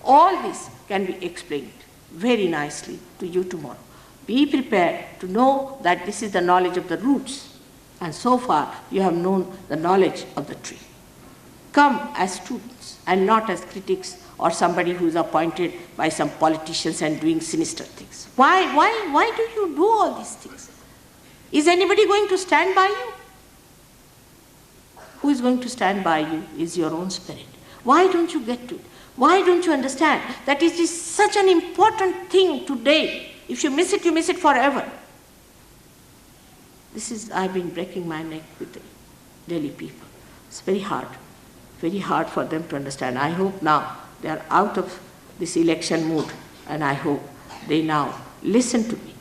All this can be explained very nicely to you tomorrow. Be prepared to know that this is the knowledge of the roots, and so far you have known the knowledge of the tree. Come as students and not as critics or somebody who is appointed by some politicians and doing sinister things. Why do you do all these things? Is anybody going to stand by you? who is going to stand by you is your own spirit. Why don't you get to it? Why don't you understand that it is such an important thing today? If you miss it forever. I've been breaking my neck with the Delhi people. It's very hard for them to understand. I hope now they are out of this election mood, and I hope they now listen to me.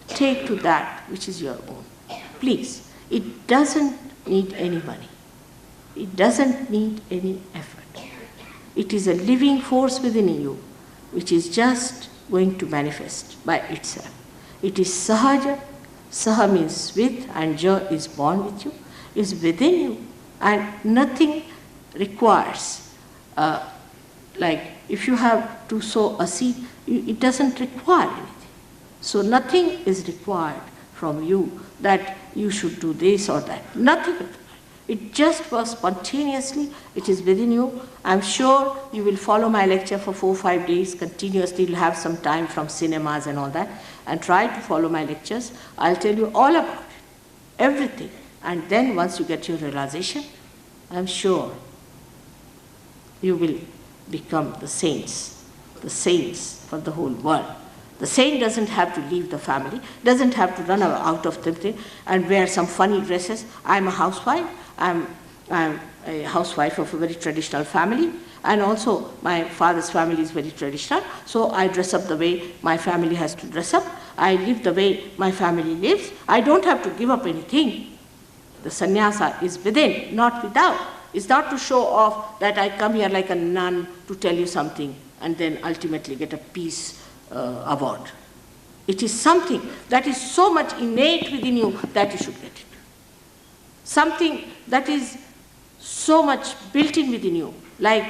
Take to that which is your own. Please, it doesn't need any money. It doesn't need any effort. It is a living force within you, which is just going to manifest by itself. It is Sahaja. Saha means with, and Ja is born with you, is within you, and nothing requires, like if you have to sow a seed, it doesn't require anything. So nothing is required from you that you should do this or that. Nothing. It just was spontaneously, it is within you. I'm sure you will follow my lecture for 4 or 5 days continuously. You'll have some time from cinemas and all that, and try to follow my lectures. I'll tell you all about it, everything. And then once you get your realization, I'm sure you will become the saints for the whole world. The saint doesn't have to leave the family, doesn't have to run out of the and wear some funny dresses. I'm a housewife. I'm a housewife of a very traditional family, and also my father's family is very traditional, so I dress up the way my family has to dress up. I live the way my family lives. I don't have to give up anything. The sannyasa is within, not without. It's not to show off that I come here like a nun to tell you something and then ultimately get a peace award. It is something that is so much innate within you that you should get it. Something that is so much built in within you, like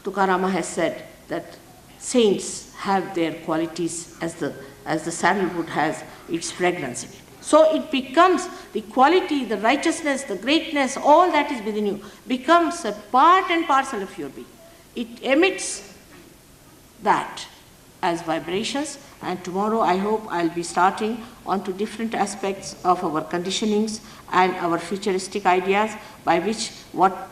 Tukarama has said that saints have their qualities as the sandalwood has its fragrance in it. So it becomes the quality, the righteousness, the greatness, all that is within you becomes a part and parcel of your being. It emits that as vibrations, and tomorrow I hope I'll be starting on to different aspects of our conditionings and our futuristic ideas by which what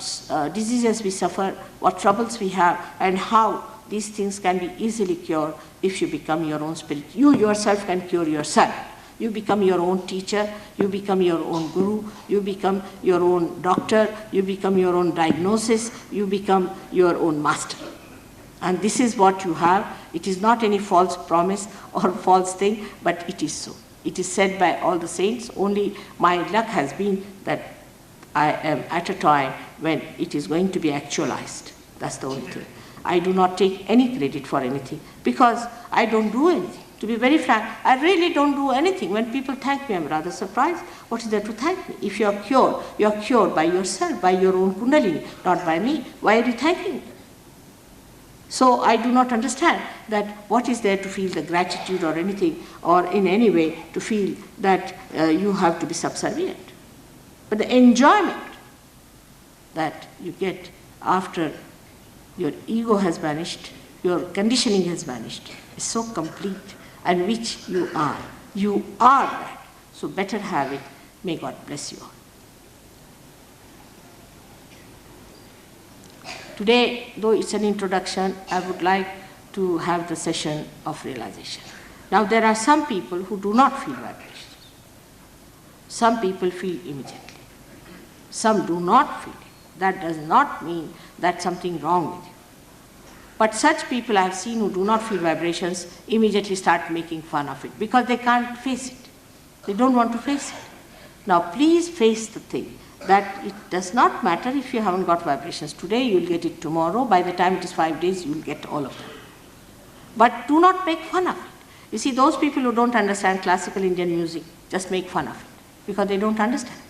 diseases we suffer, what troubles we have, and how these things can be easily cured if you become your own spirit. You yourself can cure yourself. You become your own teacher, you become your own guru, you become your own doctor, you become your own diagnosis, you become your own master. And this is what you have. It is not any false promise or false thing, but it is so. It is said by all the saints. Only my luck has been that I am at a time when it is going to be actualized. That's the only thing. I do not take any credit for anything because I don't do anything. To be very frank, I really don't do anything. When people thank me, I'm rather surprised. What is there to thank me? If you are cured by yourself, by your own kundalini, not by me. Why are you thanking me? So I do not understand that what is there to feel the gratitude or anything, or in any way to feel that you have to be subservient. But the enjoyment that you get after your ego has vanished, your conditioning has vanished, is so complete, and which you are. You are that. So better have it. May God bless you all. Today, though it's an introduction, I would like to have the session of realization. Now, there are some people who do not feel vibrations. Some people feel immediately. Some do not feel it. That does not mean that something wrong with you. But such people I have seen who do not feel vibrations immediately start making fun of it because they can't face it. They don't want to face it. Now, please face the thing. That it does not matter if you haven't got vibrations today, you will get it tomorrow. By the time it is 5 days, you will get all of them. But do not make fun of it. You see, those people who don't understand classical Indian music just make fun of it because they don't understand.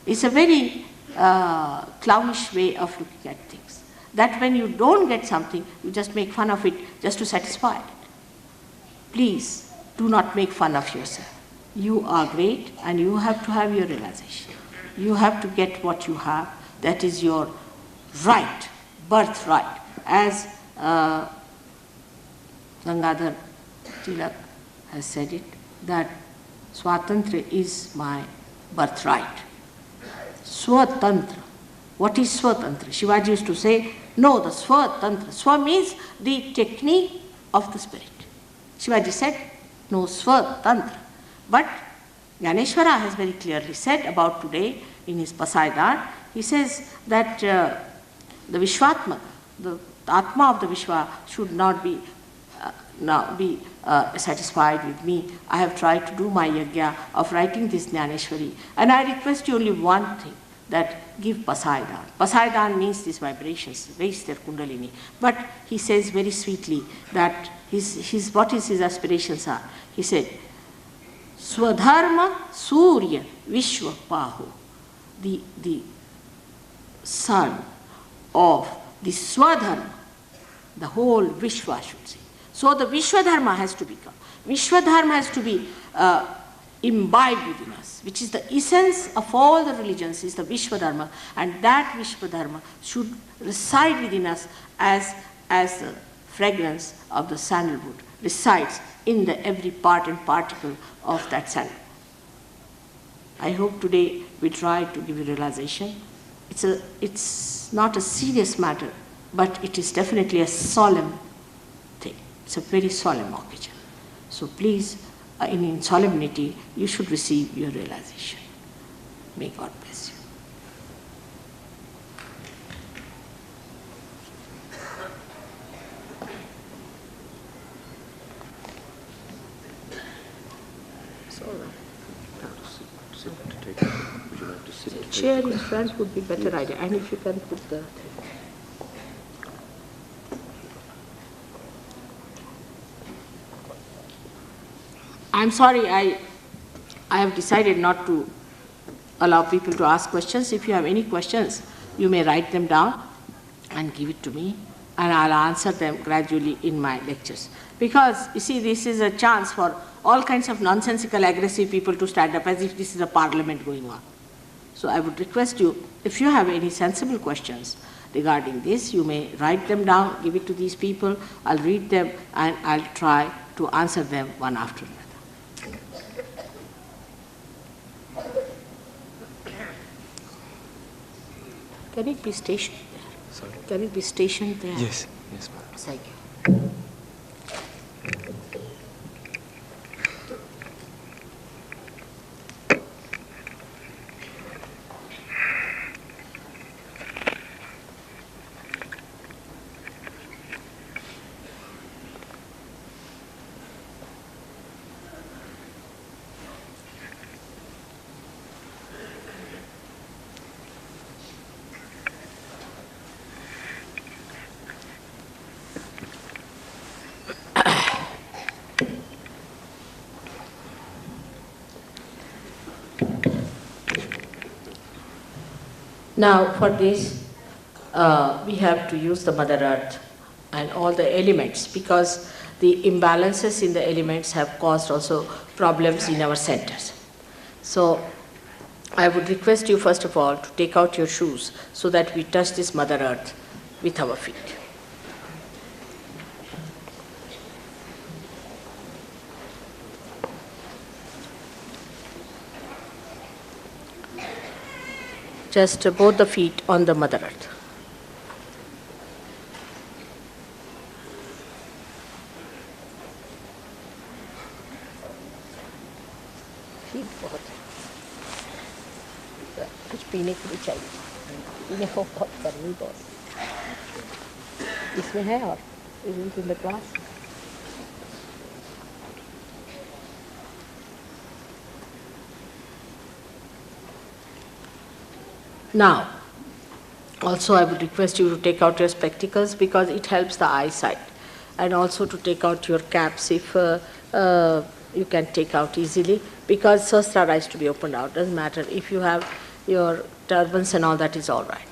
It's a very clownish way of looking at things. That when you don't get something, you just make fun of it just to satisfy it. Please do not make fun of yourself. You are great and you have to have your realization. You have to get what you have. That is your right, birthright. As Gangadhar Tilak has said it, that Swatantra is my birthright. Swatantra. What is Swatantra? Shivaji used to say, no, the Swatantra. Swa means the technique of the spirit. Shivaji said, no Swatantra. But Jnaneshwara has very clearly said about today in his Pasaidan, he says that the Vishwatma, the Atma of the Vishwa should not be satisfied with me. I have tried to do my yajna of writing this Jnaneshwari, and I request you only one thing, that give Pasaidan. Pasaidan means these vibrations, raise their kundalini. But he says very sweetly that what his aspirations are. He said, Swadharma Surya Vishwa Pahu, the sun of the Swadharma, the whole Vishwa should say. So the Vishwadharma has to become. Vishwadharma has to be imbibed within us, which is the essence of all the religions, is the Vishwadharma, and that Vishwadharma should reside within us as the fragrance of the sandalwood resides in the every part and particle of that sandalwood. I hope today we try to give you realization. It's not a serious matter, but it is definitely a solemn thing. It's a very solemn occasion. So please, in solemnity, you should receive your realization. May God bless you. Chair in front would be better idea, and if you can put the thing. I'm sorry, I have decided not to allow people to ask questions. If you have any questions, you may write them down and give it to me, and I'll answer them gradually in my lectures. Because, you see, this is a chance for all kinds of nonsensical, aggressive people to stand up as if this is a parliament going on. So I would request you, if you have any sensible questions regarding this, you may write them down, give it to these people, I'll read them, and I'll try to answer them one after another. Can it be stationed there? Sorry? Can it be stationed there? Yes, yes, ma'am. Thank you. Now for this, we have to use the Mother Earth and all the elements, because the imbalances in the elements have caused also problems in our centers. So I would request you first of all to take out your shoes so that we touch this Mother Earth with our feet. Just both the feet on the Mother Earth. feet बहुत कुछ पीने के लिए चाहिए, पीने को बहुत गर्मी बहुत इसमें है और in the glass. Now, also I would request you to take out your spectacles because it helps the eyesight, and also to take out your caps if you can take out easily, because sahasrara is to be opened out. Doesn't matter if you have your turbans and all, that is all right.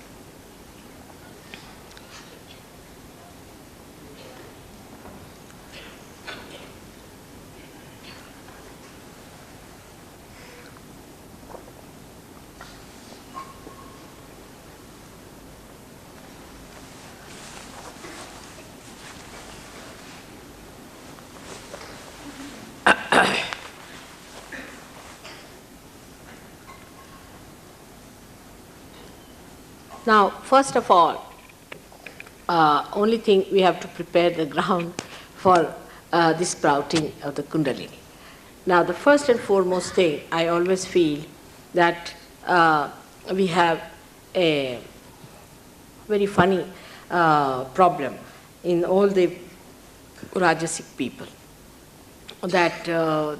Now, first of all, only thing we have to prepare the ground for the sprouting of the Kundalini. Now, the first and foremost thing, I always feel that we have a very funny problem in all the Rajasic people, that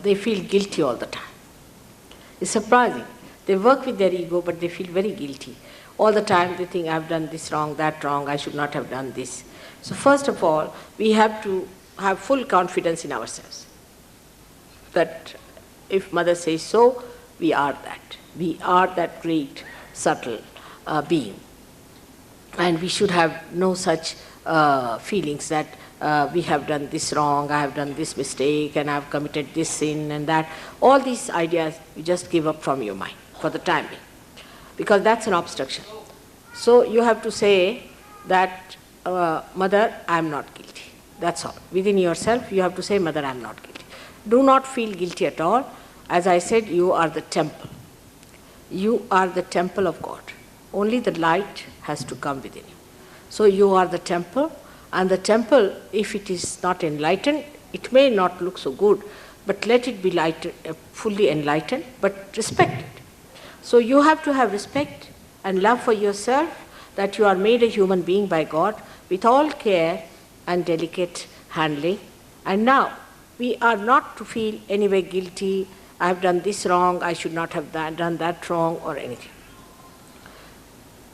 they feel guilty all the time. It's surprising. They work with their ego, but they feel very guilty. All the time they think, I've done this wrong, that wrong, I should not have done this. So first of all, we have to have full confidence in ourselves. That if mother says so, we are that. We are that great, subtle being. And we should have no such feelings that we have done this wrong, I have done this mistake, and I have committed this sin and that. All these ideas, you just give up from your mind for the time being, because that's an obstruction. So you have to say that, Mother, I am not guilty. That's all. Within yourself, you have to say, Mother, I am not guilty. Do not feel guilty at all. As I said, you are the temple. You are the temple of God. Only the light has to come within you. So you are the temple, and the temple, if it is not enlightened, it may not look so good, but let it be fully enlightened, but respect it. So you have to have respect and love for yourself, that you are made a human being by God with all care and delicate handling. And now, we are not to feel anyway guilty, I have done this wrong, I should not have done that wrong, or anything.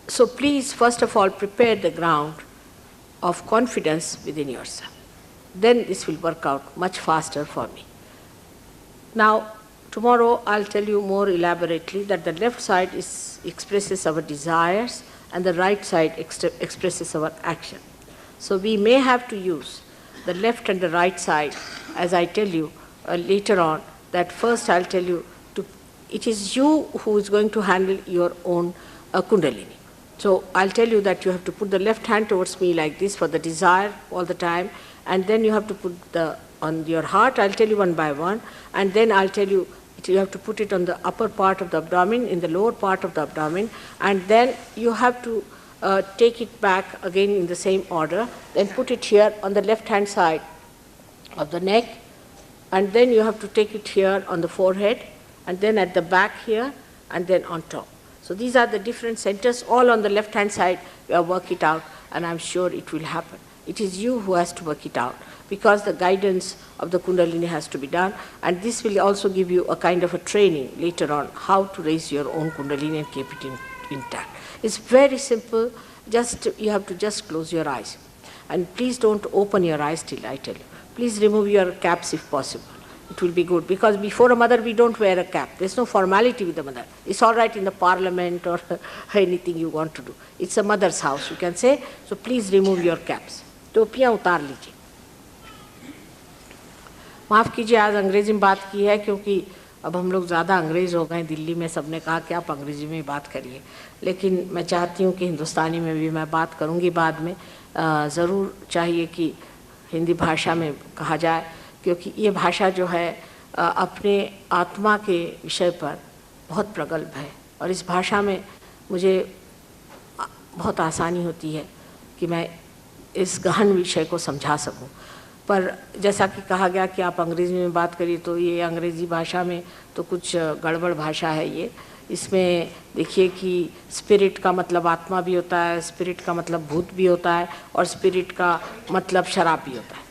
So please, first of all, prepare the ground of confidence within yourself. Then this will work out much faster for me. Now, tomorrow I'll tell you more elaborately that the left side expresses our desires and the right side expresses our action. So we may have to use the left and the right side, as I tell you later on, that first I'll tell you, it is you who is going to handle your own Kundalini. So I'll tell you that you have to put the left hand towards me like this for the desire all the time, and then you have to put on your heart, I'll tell you one by one, and then I'll tell you, you have to put it on the upper part of the abdomen, in the lower part of the abdomen, and then you have to take it back again in the same order, then put it here on the left hand side of the neck, and then you have to take it here on the forehead, and then at the back here, and then on top. So these are the different centers, all on the left hand side. You have work it out, and I'm sure it will happen. It is you who has to work it out, because the guidance of the Kundalini has to be done, and this will also give you a kind of a training later on how to raise your own Kundalini and keep it intact. It's very simple. You have to just close your eyes, and please don't open your eyes till I tell you. Please remove your caps if possible. It will be good, because before a mother we don't wear a cap. There's no formality with the mother. It's all right in the parliament or anything you want to do. It's a mother's house, you can say. So please remove your caps. टोपियाँ उतार लीजिए. माफ़ कीजिए, आज अंग्रेजी में बात की है क्योंकि अब हम लोग ज़्यादा अंग्रेज़ हो गए. दिल्ली में सबने कहा कि आप अंग्रेज़ी में बात करिए, लेकिन मैं चाहती हूँ कि हिंदुस्तानी में भी मैं बात करूँगी बाद में. ज़रूर चाहिए कि हिंदी भाषा में कहा जाए, क्योंकि ये भाषा जो है अपने आत्मा के विषय पर बहुत प्रगल्भ है, और इस भाषा में मुझे बहुत आसानी होती है कि मैं इस गहन विषय को समझा सकूं. पर जैसा कि कहा गया कि आप अंग्रेज़ी में बात करिए, तो ये अंग्रेज़ी भाषा में तो कुछ गड़बड़ भाषा है ये. इसमें देखिए कि स्पिरिट का मतलब आत्मा भी होता है, स्पिरिट का मतलब भूत भी होता है, और स्पिरिट का मतलब शराब भी होता है.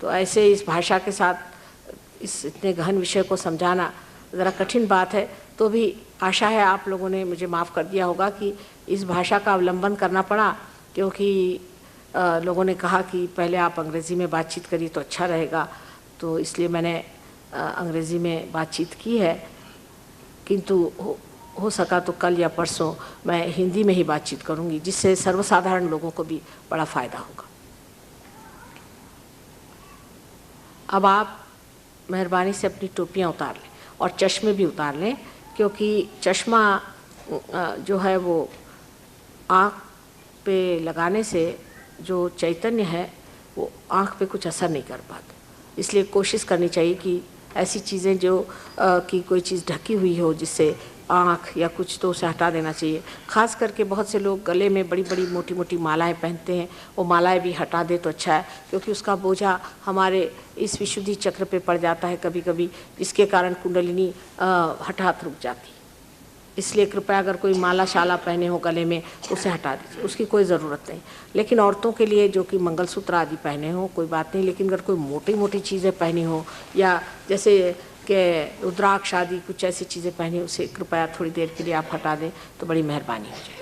तो ऐसे इस भाषा के साथ इस इतने गहन विषय को समझाना ज़रा कठिन बात है. तो भी आशा है आप लोगों ने मुझे माफ़ कर दिया होगा कि इस भाषा का अवलंबन करना पड़ा, क्योंकि लोगों ने कहा कि पहले आप अंग्रेज़ी में बातचीत करिए तो अच्छा रहेगा, तो इसलिए मैंने अंग्रेज़ी में बातचीत की है. किंतु हो सका तो कल या परसों मैं हिंदी में ही बातचीत करूँगी, जिससे सर्वसाधारण लोगों को भी बड़ा फ़ायदा होगा. अब आप मेहरबानी से अपनी टोपियाँ उतार लें और चश्मे भी उतार लें, क्योंकि चश्मा जो है वो आँख पे लगाने से जो चैतन्य है वो आँख पे कुछ असर नहीं कर पाता. इसलिए कोशिश करनी चाहिए कि ऐसी चीज़ें जो कि कोई चीज़ ढकी हुई हो जिससे आँख या कुछ तो उसे हटा देना चाहिए। खास करके बहुत से लोग गले में बड़ी बड़ी मोटी मोटी मालाएं पहनते हैं, वो मालाएं भी हटा दे तो अच्छा है, क्योंकि उसका बोझा हमारे इस विशुद्धि चक्र पे पड़ जाता है कभी कभी, जिसके कारण कुंडलिनी हठात रुक जाती। इसलिए कृपया अगर कोई माला शाला पहने हो गले में उसे हटा दीजिए, उसकी कोई ज़रूरत नहीं। लेकिन औरतों के लिए जो कि मंगलसूत्र आदि पहने हो कोई बात नहीं, लेकिन अगर कोई मोटी मोटी चीज़ें पहनी हो या जैसे कि रुद्राक्ष आदि कुछ ऐसी चीज़ें पहनी, उसे कृपया थोड़ी देर के लिए आप हटा दें तो बड़ी मेहरबानी हो जाए।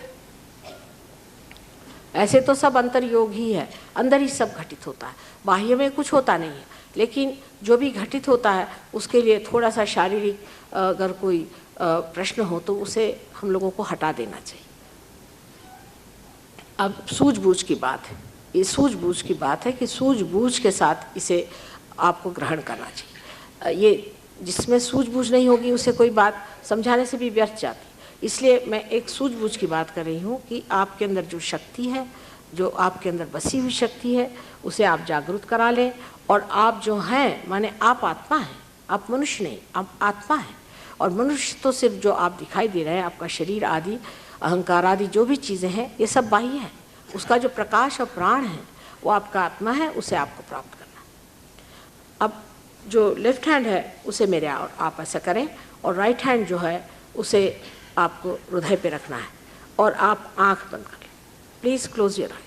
ऐसे तो सब अंतर्योग ही है, अंदर ही सब घटित होता है, बाह्य में कुछ होता नहीं है। लेकिन जो भी घटित होता है उसके लिए थोड़ा सा शारीरिक अगर कोई प्रश्न हो तो उसे हम लोगों को हटा देना चाहिए। अब सूझबूझ की बात है, ये सूझबूझ की बात है कि सूझबूझ के साथ इसे आपको ग्रहण करना चाहिए। ये जिसमें सूझबूझ नहीं होगी उसे कोई बात समझाने से भी व्यर्थ जाती। इसलिए मैं एक सूझबूझ की बात कर रही हूँ कि आपके अंदर जो शक्ति है, जो आपके अंदर बसी हुई शक्ति है, उसे आप जागृत करा लें। और आप जो हैं, माने आप आत्मा हैं, आप मनुष्य नहीं, आप आत्मा हैं। और मनुष्य तो सिर्फ जो आप दिखाई दे रहे हैं, आपका शरीर आदि अहंकार आदि जो भी चीज़ें हैं ये सब बाह्य हैं। उसका जो प्रकाश और प्राण है वो आपका आत्मा है, उसे आपको प्राप्त करना है। अब जो लेफ्ट हैंड है उसे मेरे और आप ऐसा करें, और राइट हैंड जो है उसे आपको हृदय पे रखना है और आप आंख बंद कर लें। Please close your eyes.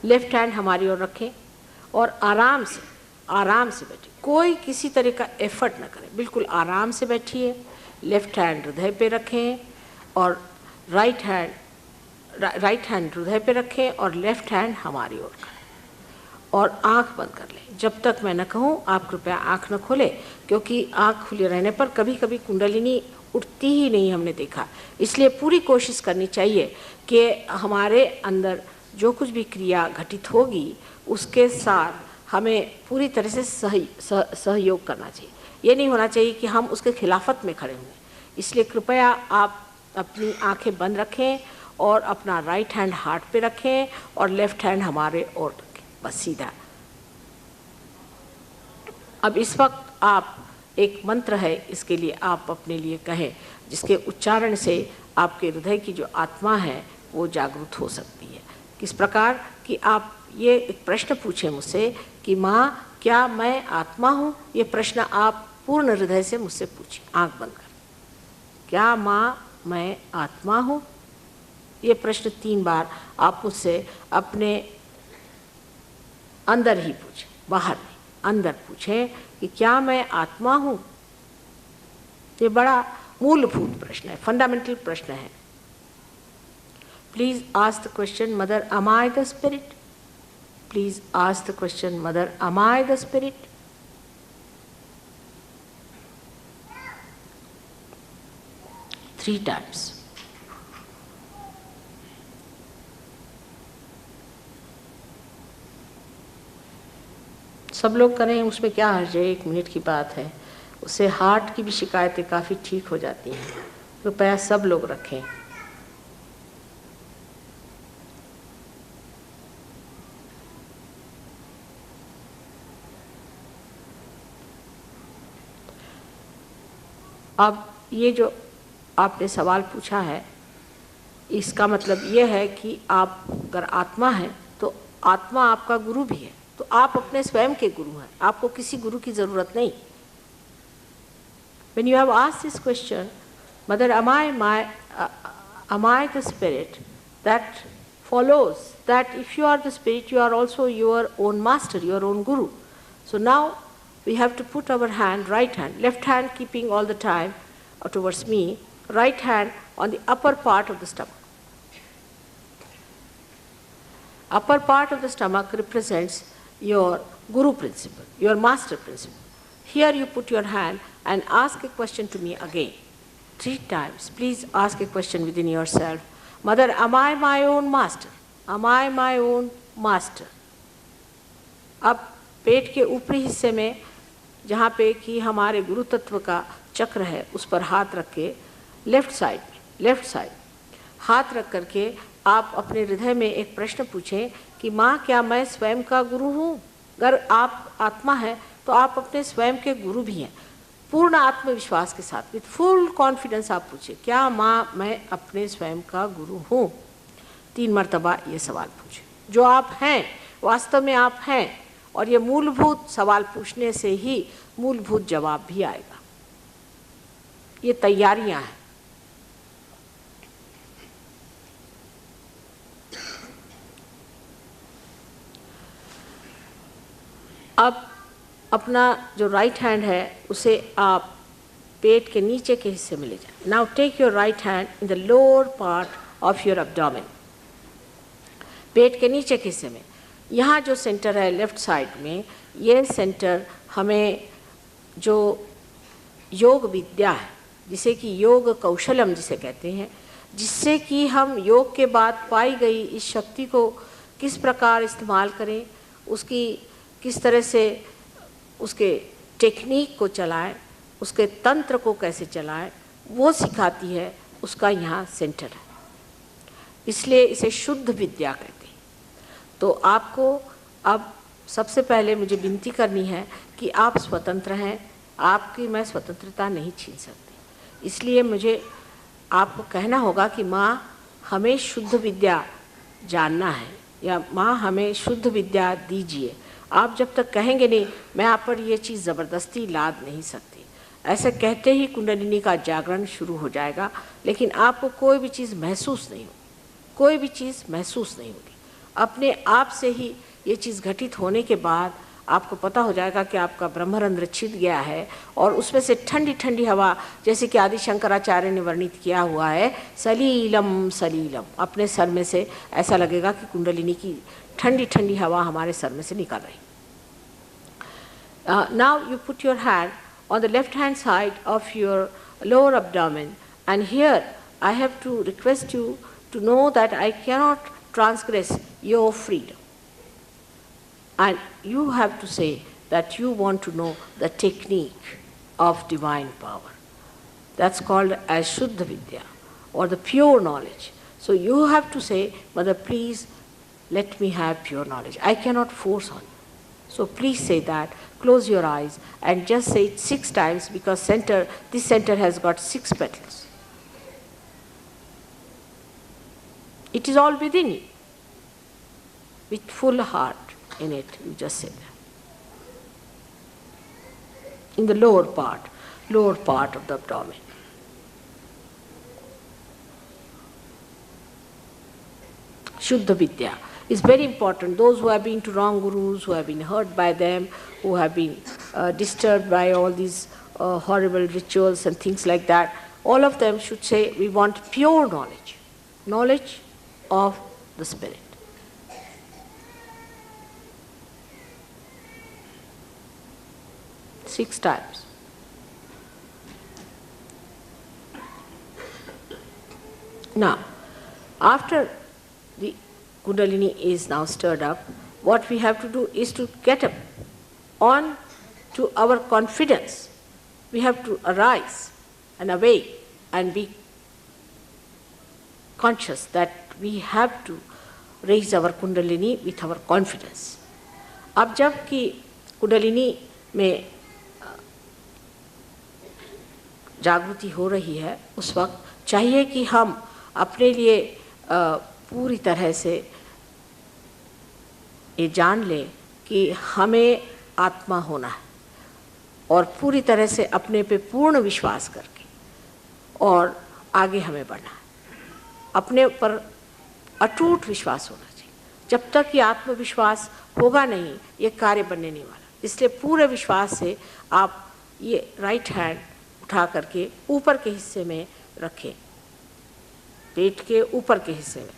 Left hand हमारी ओर रखें और आराम से बैठिए। कोई किसी तरह का एफर्ट ना करें, बिल्कुल आराम से बैठिए। लेफ्ट हैंड हृदय पे रखें और राइट हैंड हृदय पे रखें और लेफ्ट हैंड हमारी ओर करें और आंख बंद कर लें। जब तक मैं न कहूँ आप कृपया आंख न खोलें, क्योंकि आंख खुले रहने पर कभी कभी कुंडलिनी उठती ही नहीं, हमने देखा। इसलिए पूरी कोशिश करनी चाहिए कि हमारे अंदर जो कुछ भी क्रिया घटित होगी उसके साथ हमें पूरी तरह से सहयोग करना चाहिए। ये नहीं होना चाहिए कि हम उसके खिलाफत में खड़े हुए। इसलिए कृपया आप अपनी आंखें बंद रखें और अपना राइट हैंड हार्ट पे रखें और लेफ्ट हैंड हमारे ओर रखें, बस सीधा। अब इस वक्त आप एक मंत्र है, इसके लिए आप अपने लिए कहें, जिसके उच्चारण से आपके हृदय की जो आत्मा है वो जागृत हो सकती है। किस प्रकार कि आप ये एक प्रश्न पूछें मुझसे कि माँ क्या मैं आत्मा हूँ? ये प्रश्न आप पूर्ण हृदय से मुझसे पूछिए, आंख बंद कर। क्या माँ मैं आत्मा हूँ? ये प्रश्न 3 बार आप मुझसे अपने अंदर ही पूछें, बाहर नहीं, अंदर पूछें कि क्या मैं आत्मा हूँ? ये बड़ा मूलभूत प्रश्न है, फंडामेंटल प्रश्न है। Please ask the question, Mother, am I the spirit? Please ask the question, Mother, am I the spirit? Three times. सब लोग करें, उसमें क्या हर्ज है, 1 मिनट की बात है। उससे हार्ट की भी शिकायतें काफ़ी ठीक हो जाती हैं। कृपया सब लोग रखें। अब ये जो आपने सवाल पूछा है, इसका मतलब ये है कि आप अगर आत्मा हैं तो आत्मा आपका गुरु भी है, तो आप अपने स्वयं के गुरु हैं, आपको किसी गुरु की ज़रूरत नहीं। When you have asked this question, Mother, am I the spirit? That follows that if you are the spirit, you are also your own master, your own guru. So now we have to put our hand, right hand, left hand keeping all the time towards me, right hand on the upper part of the stomach. Upper part of the stomach represents your guru principle, your master principle. Here you put your hand and ask a question to me again, 3 times. Please ask a question within yourself. Mother, am I my own master? Am I my own master? अब पेट के ऊपरी हिस्से में जहाँ पे कि हमारे गुरु तत्व का चक्र है, उस पर हाथ रख के लेफ्ट साइड हाथ रख करके आप अपने हृदय में एक प्रश्न पूछें कि माँ क्या मैं स्वयं का गुरु हूँ? अगर आप आत्मा है तो आप अपने स्वयं के गुरु भी हैं। पूर्ण आत्मविश्वास के साथ, विथ फुल कॉन्फिडेंस आप पूछिए, क्या माँ मैं अपने स्वयं का गुरु हूँ? 3 मरतबा ये सवाल पूछिए। जो आप हैं, वास्तव में आप हैं, और ये मूलभूत सवाल पूछने से ही मूलभूत जवाब भी आएगा। ये तैयारियां हैं। अब अपना जो राइट हैंड है उसे आप पेट के नीचे के हिस्से में ले जाएं। Now take your right hand in the lower part of your abdomen, पेट के नीचे के हिस्से में। यहाँ जो सेंटर है लेफ्ट साइड में, ये सेंटर हमें जो योग विद्या है, जिसे कि योग कौशलम जिसे कहते हैं, जिससे कि हम योग के बाद पाई गई इस शक्ति को किस प्रकार इस्तेमाल करें, उसकी किस तरह से उसके टेक्निक को चलाएं, उसके तंत्र को कैसे चलाएं, वो सिखाती है, उसका यहाँ सेंटर है। इसलिए इसे शुद्ध विद्या कहते हैं। तो आपको अब सबसे पहले मुझे विनती करनी है कि आप स्वतंत्र हैं, आपकी मैं स्वतंत्रता नहीं छीन सकती। इसलिए मुझे आपको कहना होगा कि माँ हमें शुद्ध विद्या जानना है, या माँ हमें शुद्ध विद्या दीजिए। आप जब तक कहेंगे नहीं, मैं आप पर ये चीज़ ज़बरदस्ती लाद नहीं सकती। ऐसे कहते ही कुंडलिनी का जागरण शुरू हो जाएगा, लेकिन आपको कोई भी चीज़ महसूस नहीं होगी, कोई भी चीज़ महसूस नहीं होगी। अपने आप से ही ये चीज़ घटित होने के बाद आपको पता हो जाएगा कि आपका ब्रह्मरंध्र छिद गया है, और उसमें से ठंडी ठंडी हवा, जैसे कि आदि शंकराचार्य ने वर्णित किया हुआ है, सलीलम सलीलम, अपने सर में से ऐसा लगेगा कि कुंडलिनी की ठंडी ठंडी हवा हमारे सर में से निकल रही। Now you put your hand on the left hand side of your lower abdomen, and here I have to request you to know that I cannot transgress your freedom, and you have to say that you want to know the technique of divine power. That's called as Shuddha Vidya, or the pure knowledge. So you have to say, Mother, please let me have pure knowledge. I cannot force on you. So please say that. Close your eyes and just say it 6 times, because this center has got 6 petals. It is all within you. With full heart in it, you just say that. In the lower part of the abdomen. Shuddha Vidya is very important. Those who have been to wrong gurus, who have been hurt by them, who have been disturbed by all these horrible rituals and things like that, all of them should say, we want pure knowledge, knowledge of the Spirit. Six times. Now, after the Kundalini is now stirred up, what we have to do is to get up on to our confidence. We have to arise and awake and be conscious that we have to raise our Kundalini with our confidence. अब जब कि कुंडलिनी में जागृति हो रही है, उस वक्त चाहिए कि हम अपने लिए पूरी तरह से ये जान लें कि हमें आत्मा होना है, और पूरी तरह से अपने पे पूर्ण विश्वास करके और आगे हमें बढ़ना है। अपने पर अटूट विश्वास होना चाहिए। जब तक ये आत्मविश्वास होगा नहीं, ये कार्य बनने नहीं वाला। इसलिए पूरे विश्वास से आप ये राइट हैंड उठा करके ऊपर के हिस्से में रखें, पेट के ऊपर के हिस्से में।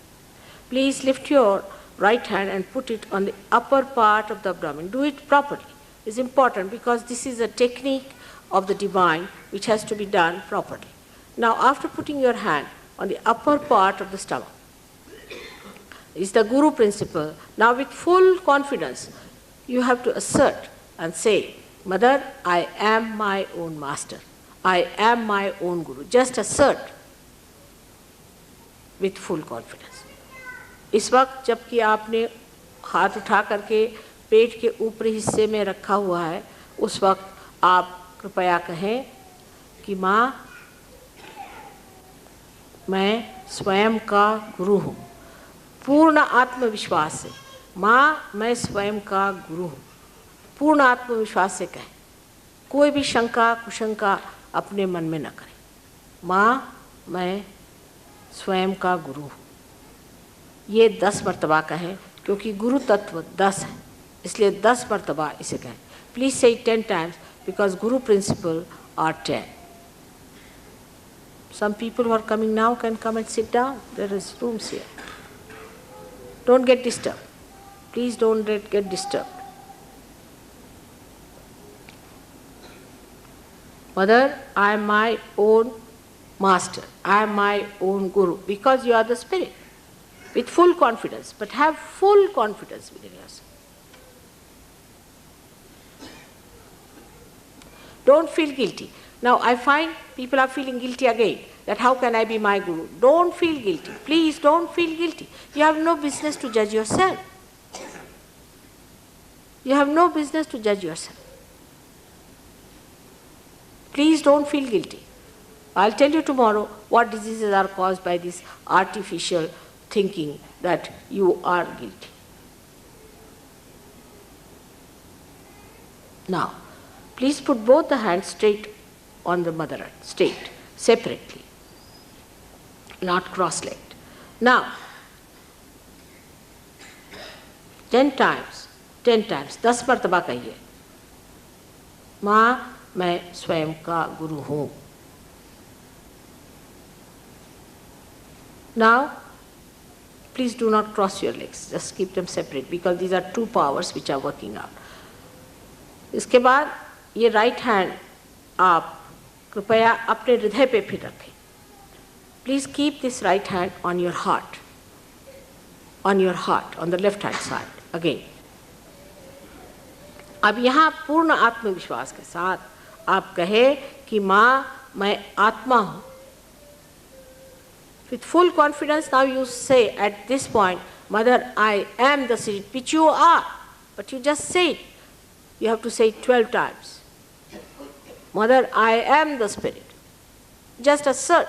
Please lift your right hand and put it on the upper part of the abdomen. Do it properly. It's important because this is a technique of the divine which has to be done properly. Now, after putting your hand on the upper part of the stomach, is the Guru principle. Now, with full confidence, you have to assert and say, Mother, I am my own master. I am my own Guru. Just assert with full confidence. इस वक्त जबकि आपने हाथ उठा करके पेट के ऊपरी हिस्से में रखा हुआ है, उस वक्त आप कृपया कहें कि माँ, मैं स्वयं का गुरु हूँ, पूर्ण आत्मविश्वास से। माँ, मैं स्वयं का गुरु हूँ, पूर्ण आत्मविश्वास से कहें, कोई भी शंका कुशंका अपने मन में न करें। माँ, मैं स्वयं का गुरु हूँ। ये 10 मर्तबा कहें, क्योंकि गुरु तत्व 10 है, इसलिए 10 मर्तबा इसे कहें। प्लीज से 10 times because Guru principle are 10. Some people who are coming now can come and sit down. There is rooms here. Don't get disturbed. Please don't get disturbed. Mother, I am my own master. I am my own guru, because you are the spirit. With full confidence, but have full confidence within yourself. Don't feel guilty. Now I find people are feeling guilty again, that how can I be my guru? Don't feel guilty. Please don't feel guilty. You have no business to judge yourself. You have no business to judge yourself. Please don't feel guilty. I'll tell you tomorrow what diseases are caused by this artificial thinking that you are guilty. Now, please put both the hands straight on the mother earth, straight, separately, not cross-legged. Now, 10 times, 10 मर्तबा कहिए, माँ, मैं स्वयं का गुरु हूँ. Now, please do not cross your legs, just keep them separate, because these are 2 powers which are working out. इसके बाद ये राइट हैंड आप कृपया अपने हृदय पे फिर रखें. Please keep this right hand on your heart, on the left hand side again. अब यहाँ पूर्ण आत्मविश्वास के साथ आप कहें कि माँ, मैं आत्मा हूँ. With full confidence, now you say at this point, Mother, I am the spirit, which you are, but you just say it. You have to say it 12 times. Mother, I am the spirit. Just assert.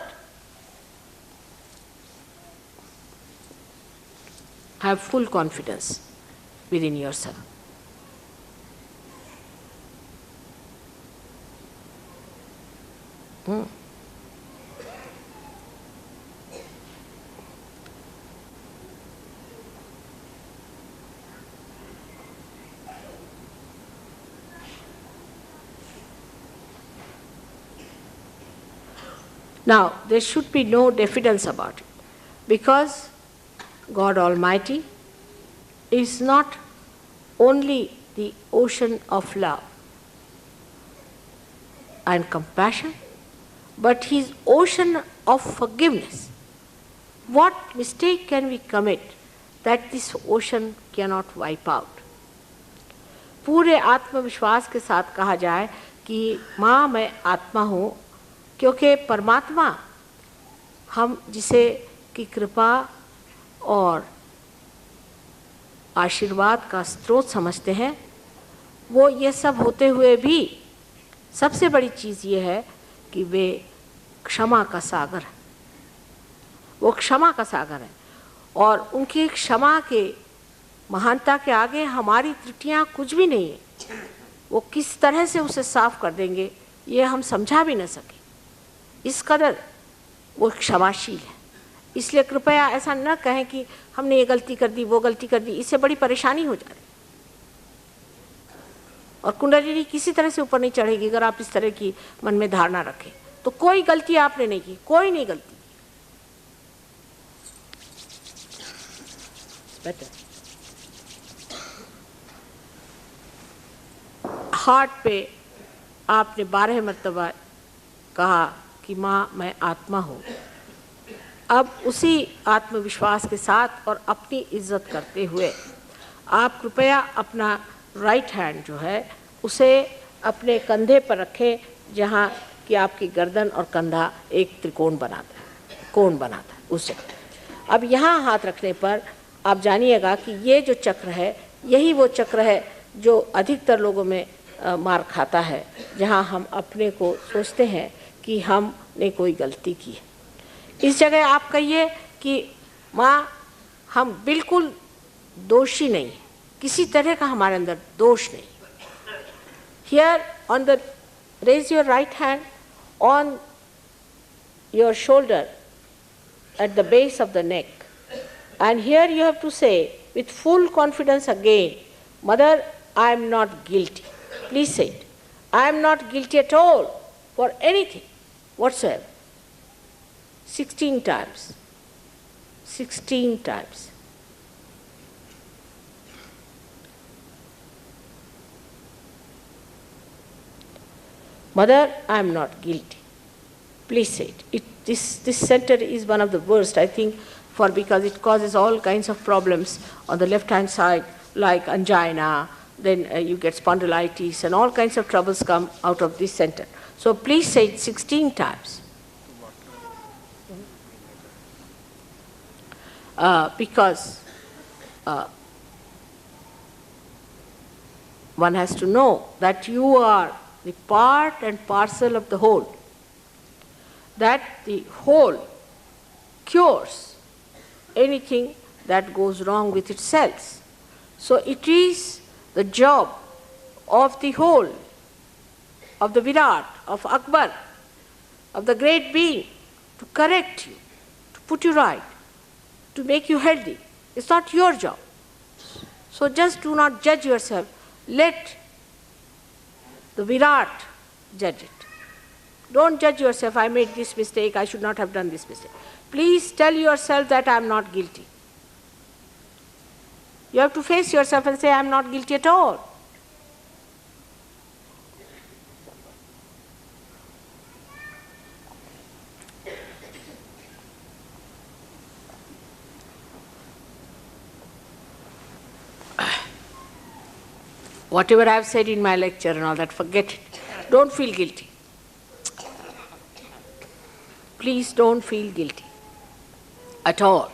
Have full confidence within yourself. Now, there should be no diffidence about it, because God Almighty is not only the ocean of love and compassion, but He is ocean of forgiveness. What mistake can we commit that this ocean cannot wipe out? पूरे आत्मविश्वास के साथ कहा जाए कि माँ, मैं आत्मा हूँ, क्योंकि परमात्मा हम जिसे की कृपा और आशीर्वाद का स्रोत समझते हैं, वो ये सब होते हुए भी सबसे बड़ी चीज़ ये है कि वे क्षमा का सागर है. वो क्षमा का सागर है, और उनकी क्षमा के महानता के आगे हमारी त्रुटियां कुछ भी नहीं है. वो किस तरह से उसे साफ कर देंगे ये हम समझा भी न सके, इस कदर वो क्षमाशील है. इसलिए कृपया ऐसा न कहें कि हमने ये गलती कर दी, वो गलती कर दी, इससे बड़ी परेशानी हो जाए. और कुंडलिनी किसी तरह से ऊपर नहीं चढ़ेगी अगर आप इस तरह की मन में धारणा रखें. तो कोई गलती आपने नहीं की, कोई नहीं गलती. हार्ट पे आपने 12 मर्तबा कहा कि माँ, मैं आत्मा हूँ. अब उसी आत्मविश्वास के साथ और अपनी इज्जत करते हुए आप कृपया अपना राइट हैंड जो है उसे अपने कंधे पर रखें, जहाँ कि आपकी गर्दन और कंधा एक त्रिकोण बनाता है, कोण बनाता है उस जगह. अब यहाँ हाथ रखने पर आप जानिएगा कि ये जो चक्र है, यही वो चक्र है जो अधिकतर लोगों में मार खाता है, जहाँ हम अपने को सोचते हैं कि हमने कोई गलती की है। इस जगह आप कहिए कि माँ हम बिल्कुल दोषी नहीं, किसी तरह का हमारे अंदर दोष नहीं। Here on the, raise your right hand on your shoulder at the base of the neck, and here you have to say with full confidence again, Mother, I am not guilty. Please say it. I am not guilty at all for anything whatsoever. 16 times. 16 times. Mother, I am not guilty. Please say it. This center is one of the worst, I think, because it causes all kinds of problems on the left-hand side, like angina, then you get spondylitis, and all kinds of troubles come out of this center. So please say it 16 times. Because one has to know that you are the part and parcel of the whole, that the whole cures anything that goes wrong with its cells. So it is the job of the whole, of the Virat, of Akbar, of the great being, to correct you, to put you right, to make you healthy. It's not your job. So just do not judge yourself. Let the Virat judge it. Don't judge yourself, I made this mistake, I should not have done this mistake. Please tell yourself that I am not guilty. You have to face yourself and say, I am not guilty at all. Whatever I have said in my lecture and all that, forget it. Don't feel guilty. Please don't feel guilty at all.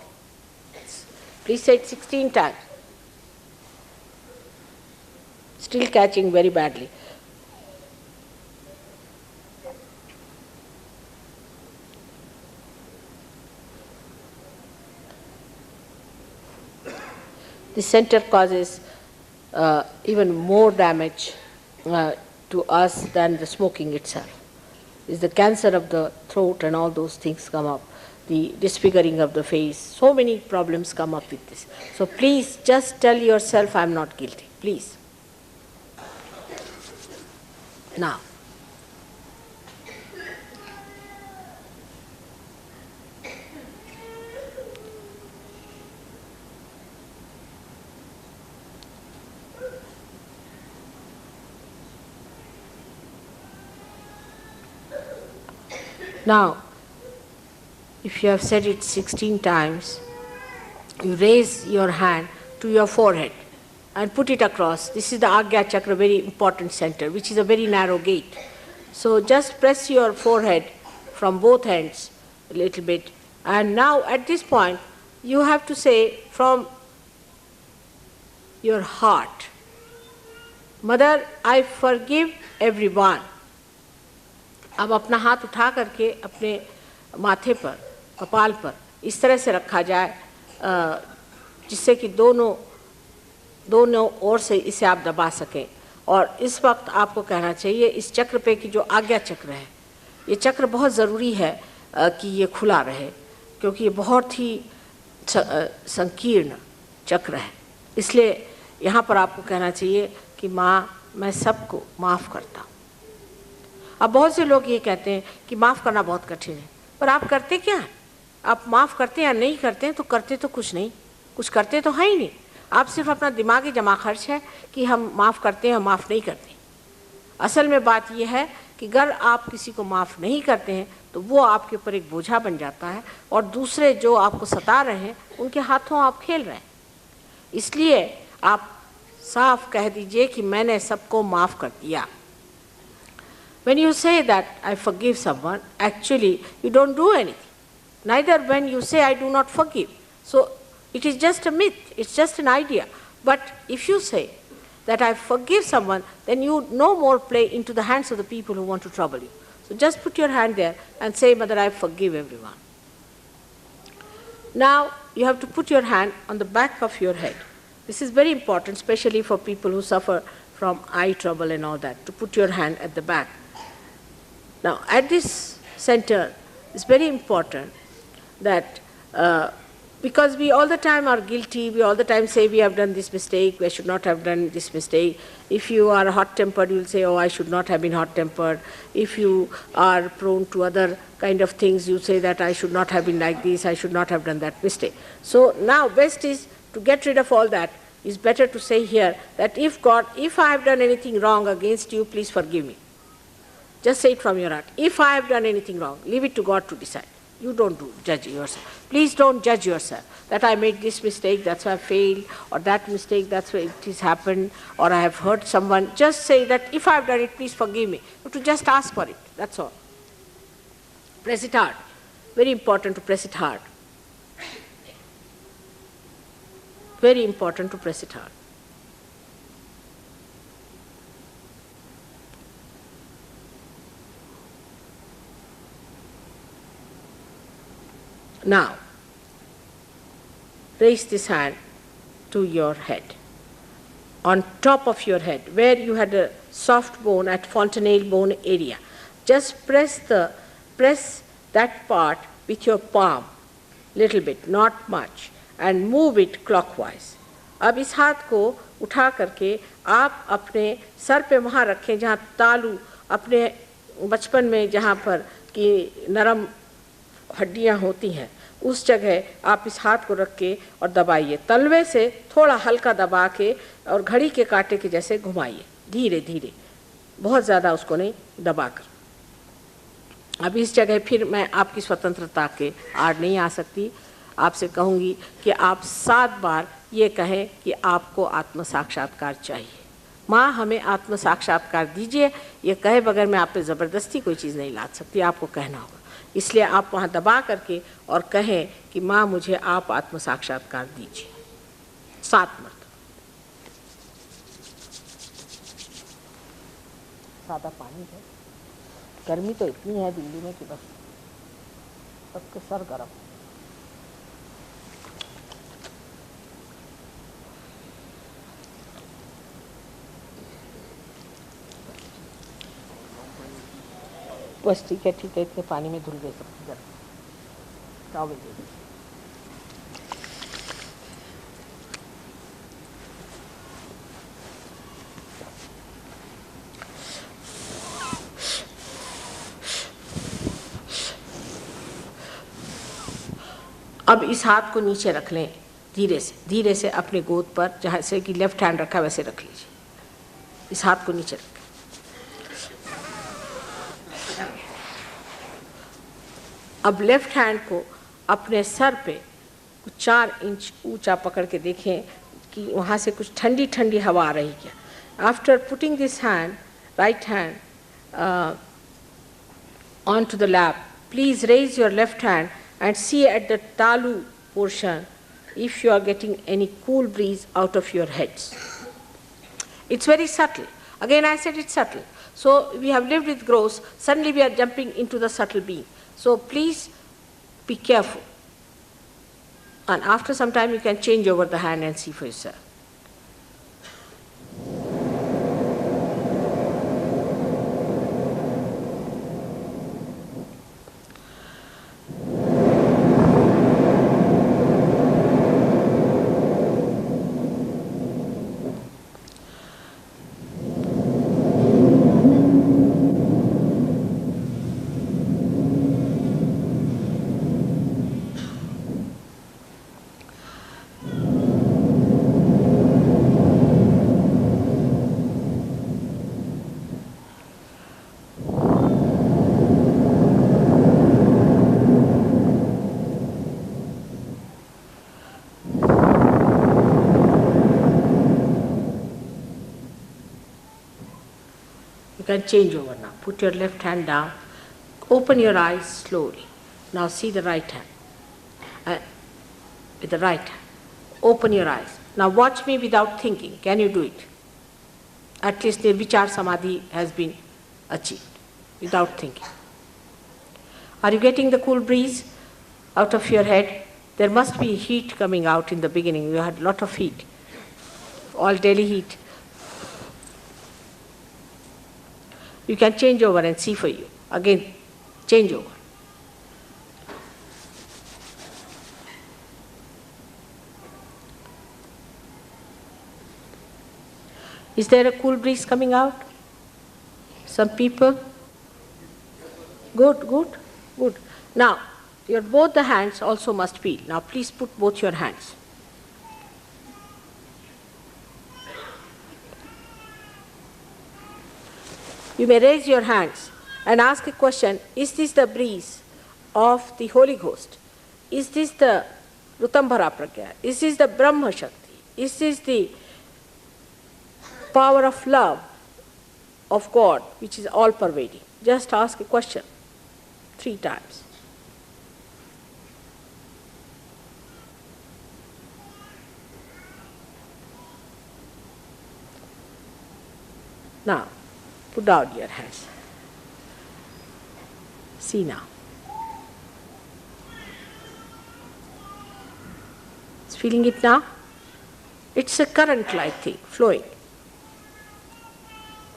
Please say it 16 times. Still catching very badly. The center causes even more damage to us than the smoking itself. Is the cancer of the throat and all those things come up, the disfiguring of the face, so many problems come up with this. So please just tell yourself I am not guilty, please. Now, now, if you have said it 16 times, you raise your hand to your forehead and put it across. This is the Agya Chakra, very important center, which is a very narrow gate. So just press your forehead from both ends a little bit. And now at this point, you have to say from your heart, Mother, I forgive everyone. अब अपना हाथ उठा करके अपने माथे पर, कपाल पर इस तरह से रखा जाए जिससे कि दोनों ओर से इसे आप दबा सकें। और इस वक्त आपको कहना चाहिए इस चक्र पे कि जो आज्ञा चक्र है, ये चक्र बहुत ज़रूरी है कि ये खुला रहे, क्योंकि ये बहुत ही संकीर्ण चक्र है। इसलिए यहाँ पर आपको कहना चाहिए कि माँ, मैं सबको माफ़ करता हूँ। अब बहुत से लोग ये कहते हैं कि माफ़ करना बहुत कठिन है, पर आप करते क्या हैं? आप माफ़ करते हैं या नहीं करते हैं? तो करते तो कुछ नहीं, कुछ करते तो है ही नहीं। आप सिर्फ अपना दिमागी जमा खर्च है कि हम माफ़ करते हैं, माफ़ नहीं करते। असल में बात यह है कि अगर आप किसी को माफ़ नहीं करते हैं तो वो आपके ऊपर एक बोझा बन जाता है और दूसरे जो आपको सता रहे हैं उनके हाथों आप खेल रहे हैं। इसलिए आप साफ कह दीजिए कि मैंने सबको माफ़ कर दिया। When you say that I forgive someone, actually you don't do anything. Neither when you say I do not forgive. So it is just a myth, it's just an idea. But if you say that I forgive someone, then you no more play into the hands of the people who want to trouble you. So just put your hand there and say, Mother, I forgive everyone. Now you have to put your hand on the back of your head. This is very important, especially for people who suffer from eye trouble and all that, to put your hand at the back. Now at this center, it's very important that because we all the time are guilty, we all the time say we have done this mistake, we should not have done this mistake. If you are hot-tempered, you will say, oh, I should not have been hot-tempered. If you are prone to other kind of things, you say that I should not have been like this, I should not have done that mistake. So now best is to get rid of all that. It's better to say here that if God, if I have done anything wrong against you, please forgive me. Just say it from your heart. If I have done anything wrong, leave it to God to decide. You don't judge yourself. Please don't judge yourself. That I made this mistake, that's why I failed, or that mistake, that's why it has happened, or I have hurt someone. Just say that if I have done it, please forgive me. You have to just ask for it, that's all. Press it hard. Very important to press it hard. Very important to press it hard. Now, raise this hand to your head, on top of your head, where you had a soft bone at fontanelle bone area. Just press that part with your palm, little bit, not much, and move it clockwise. अब इस हाथ को उठा करके आप अपने sir पे वहाँ रखें जहाँ तालू अपने बचपन में जहाँ पर कि नरम हड्डियाँ होती हैं, उस जगह आप इस हाथ को रख के और दबाइए, तलवे से थोड़ा हल्का दबा के और घड़ी के कांटे के जैसे घुमाइए, धीरे धीरे, बहुत ज़्यादा उसको नहीं दबाकर। अब इस जगह फिर मैं आपकी स्वतंत्रता के आड़ नहीं आ सकती, आपसे कहूँगी कि आप 7 बार ये कहें कि आपको आत्म साक्षात्कार चाहिए। माँ हमें आत्म साक्षात्कार दीजिए, ये कहे बगैर मैं आप पे ज़बरदस्ती कोई चीज़ नहीं ला सकती, आपको कहना होगा। इसलिए आप वहाँ दबा करके और कहें कि माँ मुझे आप आत्म साक्षात्कार दीजिए 7 मरतबा। सादा पानी है, गर्मी तो इतनी है दिल्ली में कि बस सबके सर गर्म। बस ठीक है, इतने पानी में धुल गए सब गर्म। टॉवल दे दीजिए। अब इस हाथ को नीचे रख लें, धीरे से अपने गोद पर, जहाँ से कि लेफ्ट हैंड रखा वैसे रख लीजिए। इस हाथ को नीचे रखें। अब लेफ्ट हैंड को अपने सर पे कुछ 4 इंच ऊंचा पकड़ के देखें कि वहाँ से कुछ ठंडी ठंडी हवा आ रही क्या। After putting this hand, right hand on to the lap, please raise your left hand and see at the talu portion if you are getting any cool breeze out of your heads. It's very subtle. Again I said it's subtle. So we have lived with gross, suddenly we are jumping into the subtle being. So please be careful. And after some time you can change over the hand and see for yourself. You can change over now. Put your left hand down. Open your eyes slowly. Now see the right hand. With the right hand. Open your eyes. Now watch me without thinking. Can you do it? at least Nirvichar Samadhi has been achieved without thinking. Are you getting the cool breeze out of your head? There must be heat coming out in the beginning. You had a lot of heat, all Delhi heat. You can change over and see for you. Again, change over. Is there a cool breeze coming out? Some people? Good, good, good. Now, both the hands also must feel. Now, please put both your hands. You may raise your hands and ask a question. Is this the breeze of the Holy Ghost? Is this the Rutambhara Pragya? Is this the Brahma Shakti? Is this the power of love of God, which is all pervading? Just ask a question 3 times. Now, put down your hands. See now. It's feeling it now? It's a current-like thing, flowing.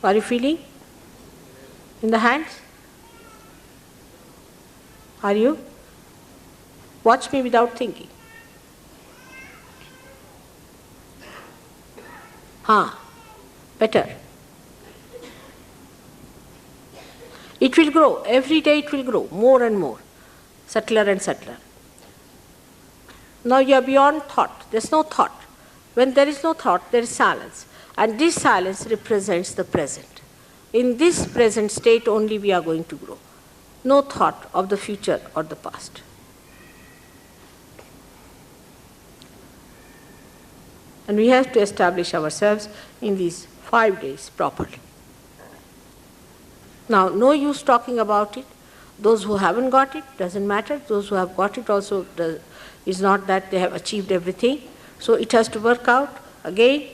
Are you feeling? In the hands? Are you? Watch me without thinking. Better. It will grow. Every day it will grow more and more, subtler and subtler. Now you are beyond thought. There's no thought. When there is no thought, there is silence. And this silence represents the present. In this present state only we are going to grow. No thought of the future or the past. And we have to establish ourselves in these 5 days properly. Now, no use talking about it. Those who haven't got it, doesn't matter. Those who have got it also, is not that they have achieved everything. So it has to work out. Again,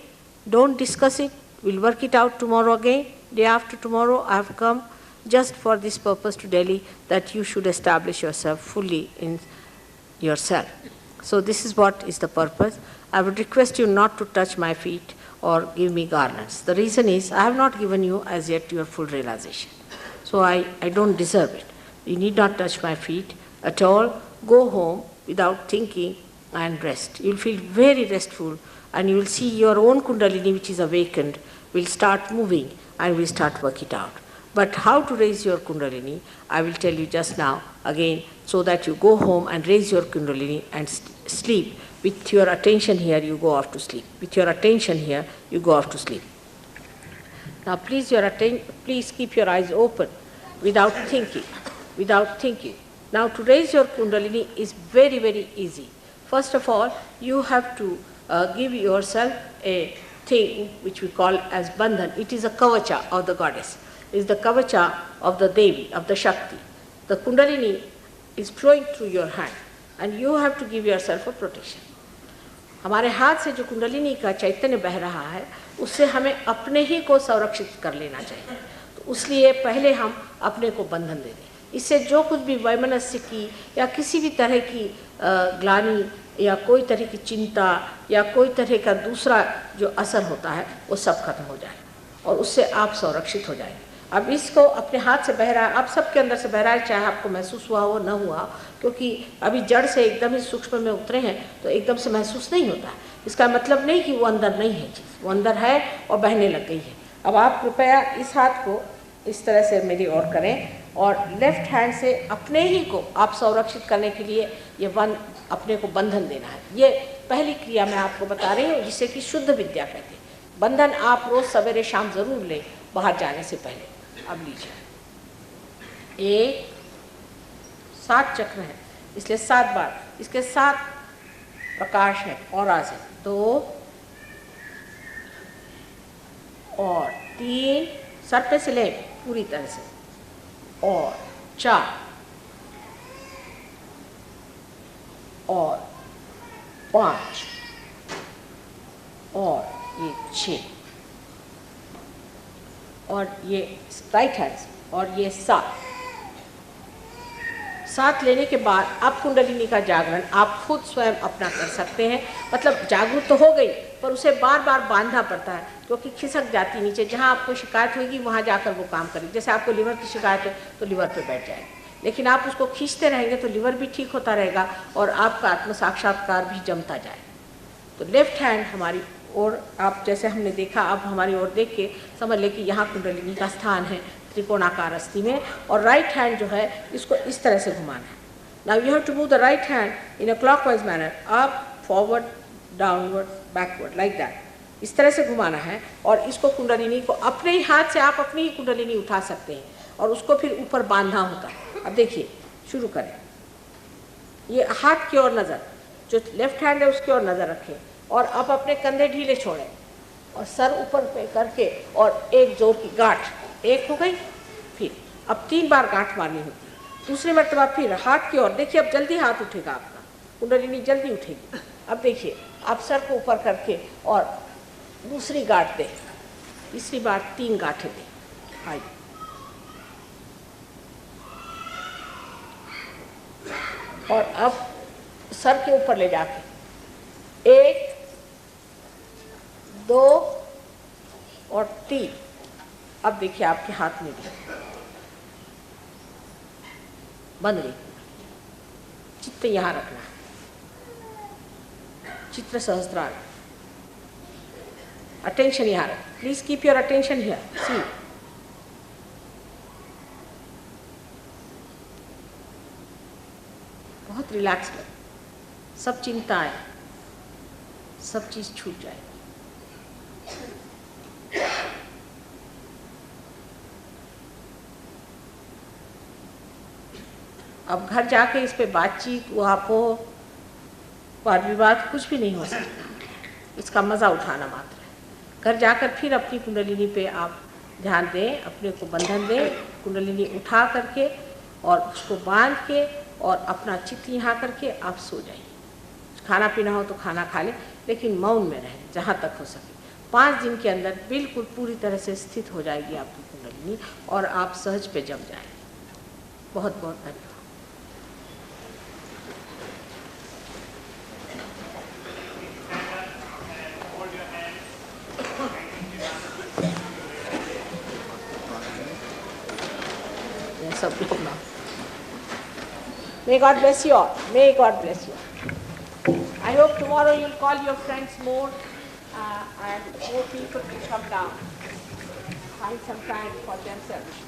don't discuss it. We'll work it out tomorrow again. Day after tomorrow, I have come just for this purpose to Delhi, that you should establish yourself fully in yourself. So this is what is the purpose. I would request you not to touch my feet or give me garlands. The reason is, I have not given you as yet your full realization. So I don't deserve it. You need not touch my feet at all. Go home without thinking and rest. You'll feel very restful, and you will see your own Kundalini, which is awakened, will start moving and will start work it out. But how to raise your Kundalini, I will tell you just now again, so that you go home and raise your Kundalini and sleep. With your attention here, you go off to sleep. With your attention here, you go off to sleep. Now please keep your eyes open without thinking, without thinking. Now to raise your Kundalini is very, very easy. First of all, you have to give yourself a thing which we call as bandhan. It is a kavacha of the goddess. It is the kavacha of the Devi, of the Shakti. The Kundalini is flowing through your hand, and you have to give yourself a protection. हमारे हाथ से जो कुंडलिनी का चैतन्य बह रहा है, उससे हमें अपने ही को संरक्षित कर लेना चाहिए. तो उसलिए पहले हम अपने को बंधन दे दें. इससे जो कुछ भी वैमनस्य की या किसी भी तरह की ग्लानि या कोई तरह की चिंता या कोई तरह का दूसरा जो असर होता है, वो सब खत्म हो जाए और उससे आप संरक्षित हो जाएंगे. अब इसको अपने हाथ से बह रहा है, आप सबके अंदर से बह रहा है, चाहे आपको महसूस हुआ हो न हुआ, क्योंकि अभी जड़ से एकदम ही सूक्ष्म में उतरे हैं तो एकदम से महसूस नहीं होता है. इसका मतलब नहीं कि वो अंदर नहीं है चीज़, वो अंदर है और बहने लग गई है. अब आप कृपया इस हाथ को इस तरह से मेरी ओर करें और लेफ्ट हैंड से अपने ही को आप संरक्षित करने के लिए ये अपने को बंधन देना है. ये पहली क्रिया मैं आपको बता रही हूँ, जिसे कि शुद्ध विद्या कहते हैं. बंधन आप रोज़ सवेरे शाम ज़रूर लें बाहर जाने से पहले. अब लीजिए. 7 चक्र हैं, इसलिए 7 बार. इसके 7 प्रकाश है औरा से. 2 और 3 सर पे से ले पूरी तरह से, और 4 और 5 और ये 6 और ये राइट हैंड और ये 7। 7 लेने के बाद अब कुंडलिनी का जागरण आप खुद स्वयं अपना कर सकते हैं। मतलब जागरूक तो हो गई पर उसे बार बार बांधना पड़ता है, क्योंकि खिसक जाती नीचे। जहाँ आपको शिकायत होगी वहाँ जाकर वो काम करेगी। जैसे आपको लिवर की शिकायत है तो लिवर पे बैठ जाएगी, लेकिन आप उसको खींचते रहेंगे तो लिवर भी ठीक होता रहेगा और आपका आत्म साक्षात्कार भी जमता जाए। तो लेफ्ट हैंड हमारी ओर, आप जैसे हमने देखा, अब हमारी ओर देख के समझ ले कि यहाँ कुंडलिनी का स्थान है त्रिकोणाकार अस्थि में। और राइट हैंड जो है इसको इस तरह से घुमाना है। Now you have to move the right hand in a clockwise manner, up forward downward backward like that. इस तरह से घुमाना है और इसको कुंडलिनी को अपने ही हाथ से आप अपनी ही कुंडलिनी उठा सकते हैं और उसको फिर ऊपर बांधना होता है। अब देखिए, शुरू करें। ये हाथ की ओर नज़र, जो लेफ्ट हैंड है उसकी ओर नज़र रखें और अब अपने कंधे ढीले छोड़ें और सर ऊपर पे करके और एक जोर की गांठ, एक हो गई। फिर अब 3 बार गांठ मारनी होती है। दूसरी मरतबा फिर हाथ की ओर देखिए, अब जल्दी हाथ उठेगा आपका, कुंडलिनी जल्दी उठेगी। अब देखिए, आप सर को ऊपर करके और दूसरी गांठ दें, तीसरी बार 3 गांठें दें। आइए, और अब सर के ऊपर ले जाके 1 2 और 3। अब देखिए आपके हाथ में भी बंद गई। चित्त यहाँ रखना है, चित्र सहस्त्रार, अटेंशन यहाँ रख। Please keep your attention here. See, बहुत रिलैक्स कर, सब चिंताएं, सब चीज छूट जाए। अब घर जाके इस पे बातचीत आपको वाद विवाद कुछ भी नहीं हो सकता, इसका मज़ा उठाना मात्र है। घर जाकर फिर अपनी कुंडलिनी पे आप ध्यान दें, अपने को बंधन दें, कुंडलिनी उठा करके और उसको बांध के और अपना चित्त यहाँ करके आप सो जाइए। खाना पीना हो तो खाना खा लें, लेकिन मौन में रहें जहाँ तक हो सके। 5 दिन के अंदर बिल्कुल पूरी तरह से स्थित हो जाएगी आपकी कुंडलिनी और आप सहज पे जम जाएंगे। बहुत बहुत धन्यवाद। सब लोग ना, may God bless you all. May God bless you. I hope tomorrow you'll call your friends more and more people to come down. Find some time for themselves.